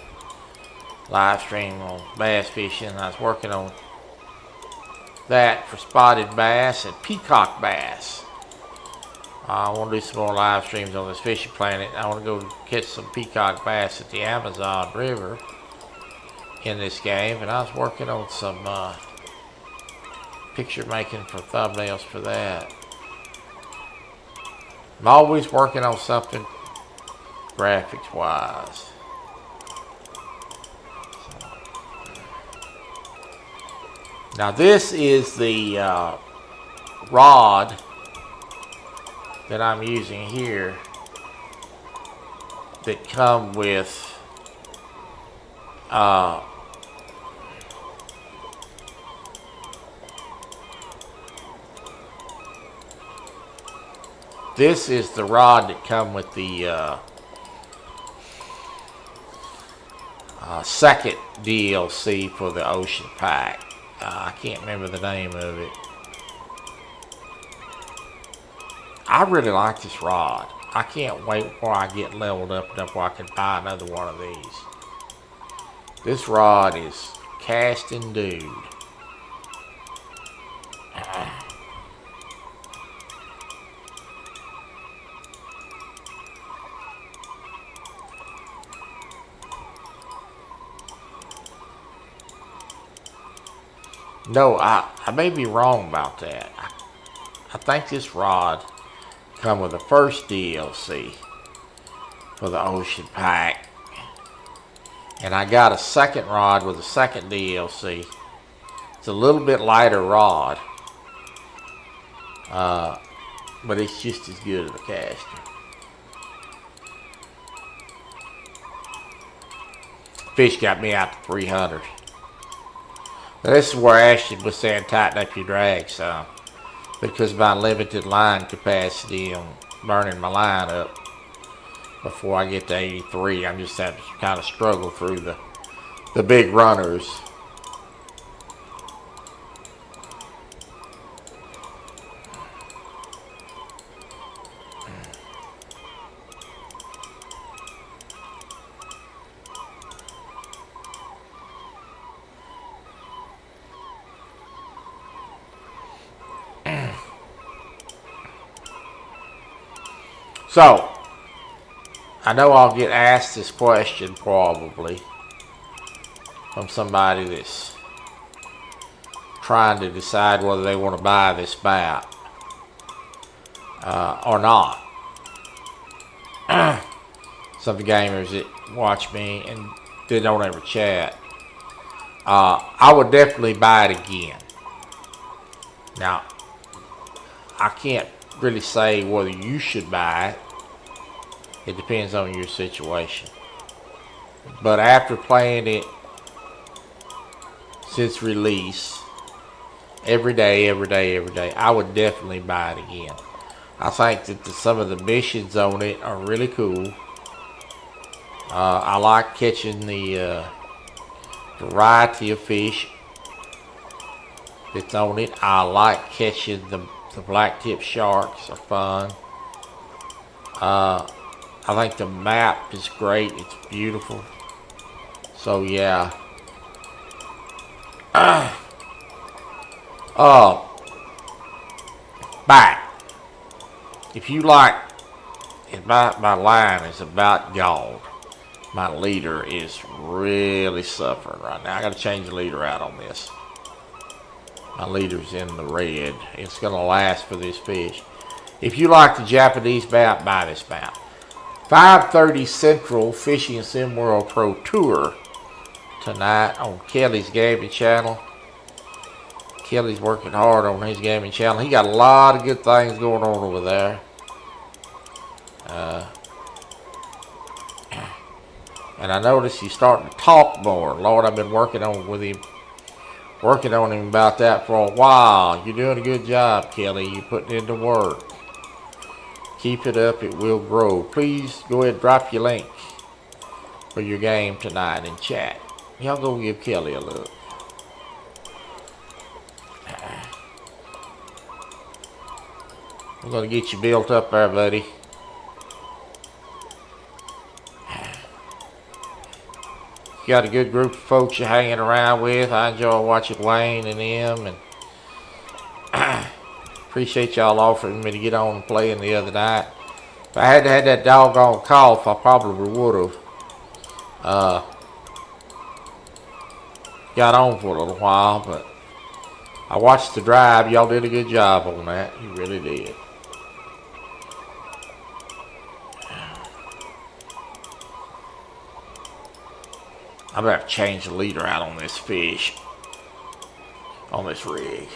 live stream on bass fishing. I was working on that for spotted bass and peacock bass. I want to do some more live streams on this fishing planet. I want to go catch some peacock bass at the Amazon River in this game, and I was working on some picture making for thumbnails for that. I'm always working on something graphics wise. Now this is the rod that I'm using here that come with this is the rod that come with the second DLC for the Ocean Pack. I can't remember the name of it. I really like this rod. I can't wait before I get leveled up enough where I can buy another one of these. This rod is casting dude. No, I may be wrong about that. I think this rod come with the first DLC for the Ocean Pack, and I got a second rod with a second DLC. It's a little bit lighter rod, but it's just as good as a caster. Fish got me out to 300. Now this is where Ashton was saying tighten up your drag some, because of my limited line capacity on burning my line up before I get to 83. I'm just having to kind of struggle through the big runners. So, I know I'll get asked this question probably from somebody that's trying to decide whether they want to buy this bat or not. Some of the gamers that watch me and they don't ever chat, I would definitely buy it again. Now, I can't really say whether you should buy it. It depends on your situation. But after playing it since release, every day, I would definitely buy it again. I think that some of the missions on it are really cool. I like catching the variety of fish that's on it. I like catching the black-tip sharks. Are fun. I think the map is great. It's beautiful. So yeah. Back. If you like, my line is about gone. My leader is really suffering right now. I got to change the leader out on this. My leader's in the red. It's going to last for this fish. If you like the Japanese map, buy this map. 5:30 Central Fishing Sim World Pro Tour tonight on Kelly's gaming channel. Kelly's working hard on his gaming channel. He got a lot of good things going on over there. And I noticed he's starting to talk more. Lord, I've been working on him about that for a while. You're doing a good job, Kelly. You're putting in the work. Keep it up. It will grow. Please go ahead and drop your link for your game tonight in chat. Y'all go give Kelly a look. We're going to get you built up there, buddy. You got a good group of folks you're hanging around with. I enjoy watching Wayne and them, and appreciate y'all offering me to get on and play the other night. If I hadn't had that doggone cough, I probably would have got on for a little while, but I watched the drive. Y'all did a good job on that. You really did. I'm going to have to change the leader out on this fish, on this rig.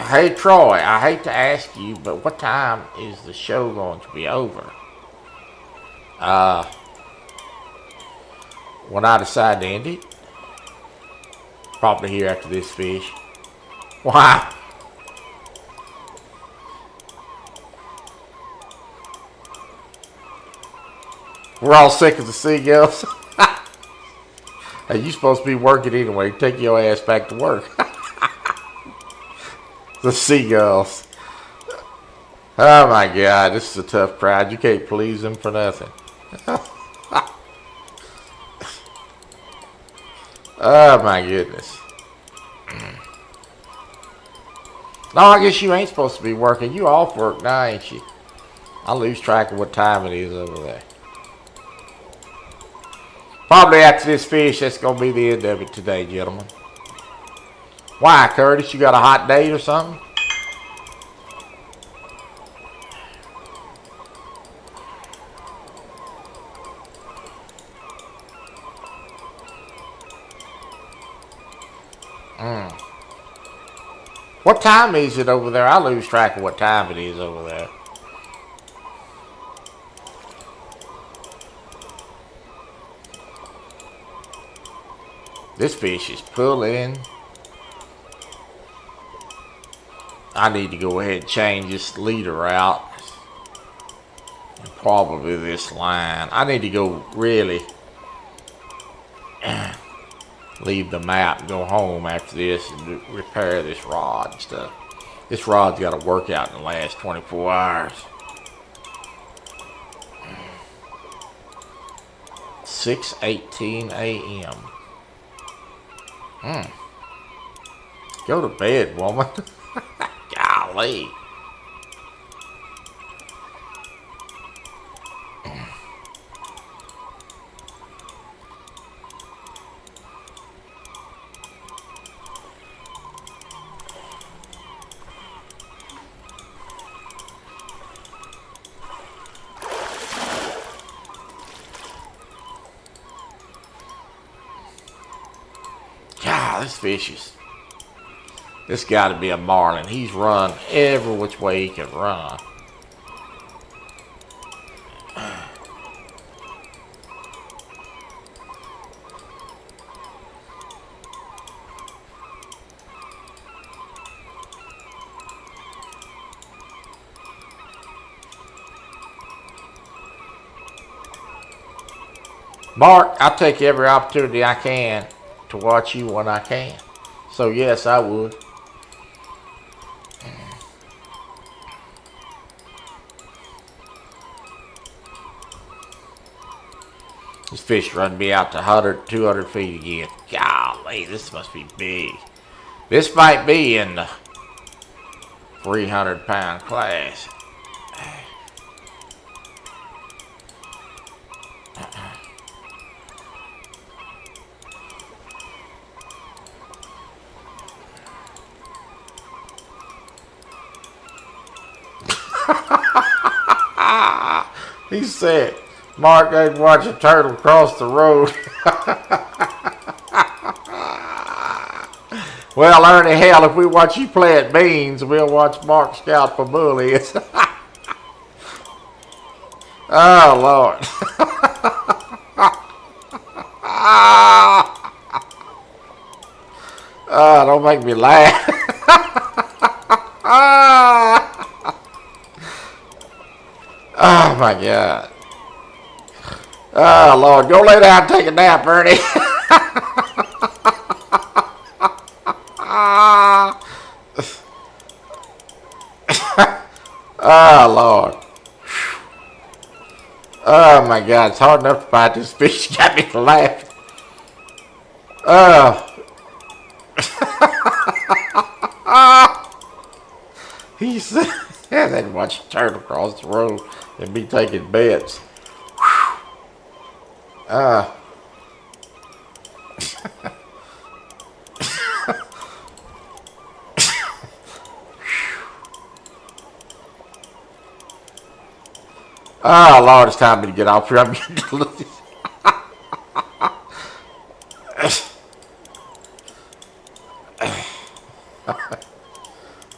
Hey Troy, I hate to ask you, but what time is the show going to be over? When I decide to end it? Probably here after this fish. Wow. We're all sick of the seagulls. Hey, you supposed to be working anyway. Take your ass back to work. The seagulls. Oh my God, this is a tough crowd. You can't please them for nothing. Oh my goodness. No, I guess you ain't supposed to be working. You off work now, ain't you? I lose track of what time it is over there. Probably after this fish, that's going to be the end of it today, gentlemen. Why, Curtis? You got a hot date or something? What time is it over there? I lose track of what time it is over there. This fish is pulling. I need to go ahead and change this leader out. And probably this line. I need to go really leave the map, go home after this and repair this rod and stuff. This rod's got to work out in the last 24 hours. 6:18 a.m. Go to bed, woman. Golly. This fish is. This got to be a marlin. He's run every which way he can run. Mark, I take every opportunity I can to watch you when I can. So yes, I would. This fish run me out to 100, 200 feet again. Golly, this must be big. This might be in the 300-pound class. He said, Mark, I'd watch a turtle cross the road. Well, Ernie, hell, if we watch you play at beans, we'll watch Mark scout for bullies. Oh, Lord. Oh, don't make me laugh. Oh, my God. Oh, Lord. Go lay down and take a nap, Ernie. Oh, Lord. Oh, my God. It's hard enough to fight this fish. You got me laughing. Oh. He said, yeah, they'd watch a turtle cross the road and be taking bets. Oh, Lord, it's time for me to get off here. I'm getting to lose.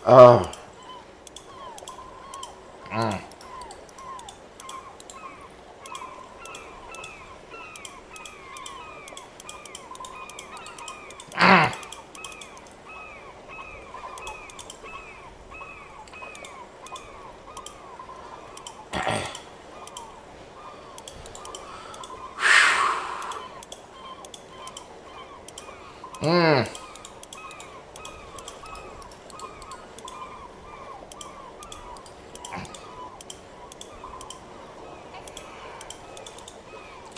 Oh.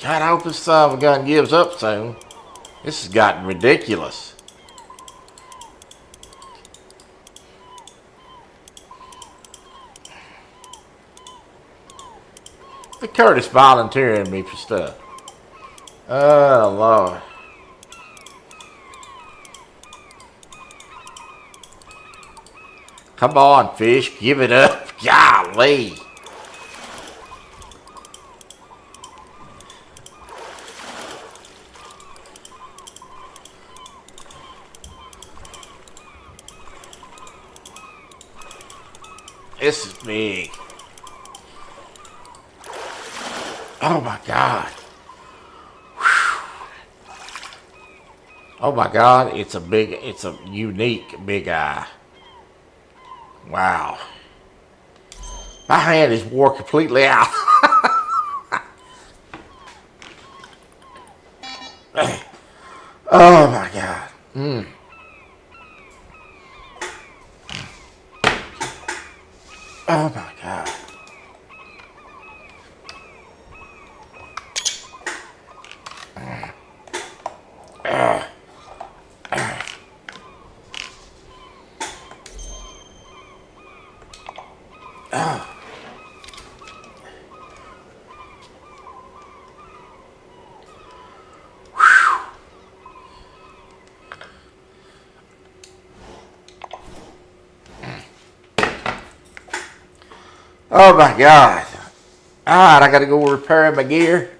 God, I hope this son of a gun gives up soon. This has gotten ridiculous. The Curtis volunteering me for stuff. Oh, Lord. Come on, fish. Give it up. Golly. This is big. Oh, my God. Whew. Oh, my God. It's a unique big eye. Wow. My hand is wore completely out. Oh, my God. Oh, my God. Oh my God. Alright, I gotta go repair my gear.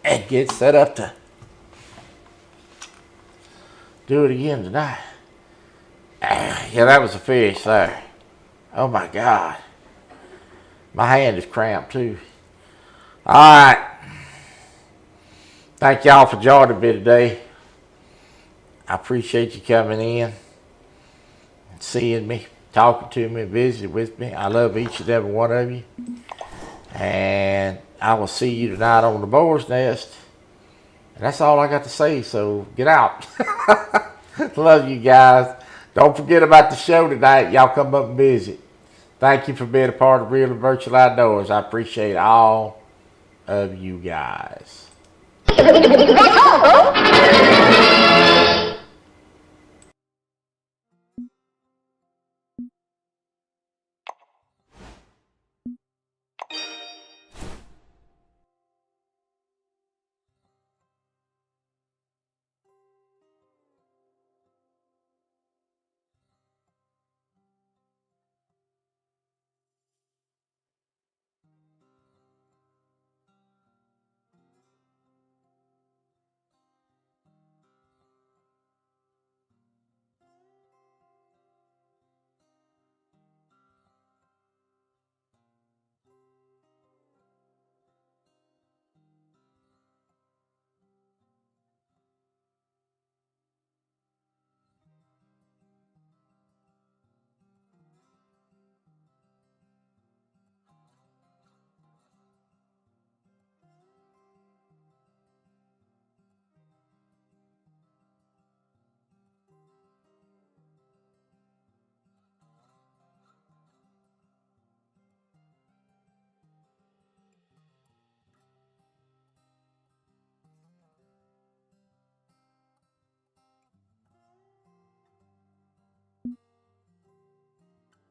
and get set up to do it again tonight. Yeah, that was a fish there. Oh my God. My hand is cramped too. All right. Thank y'all for joining me today. I appreciate you coming in and seeing me, talking to me, visiting with me. I love each and every one of you. And I will see you tonight on the Boar's Nest. And that's all I got to say, so get out. Love you guys. Don't forget about the show tonight. Y'all come up and visit. Thank you for being a part of Real and Virtual Outdoors. I appreciate all of you guys. That's all, folks.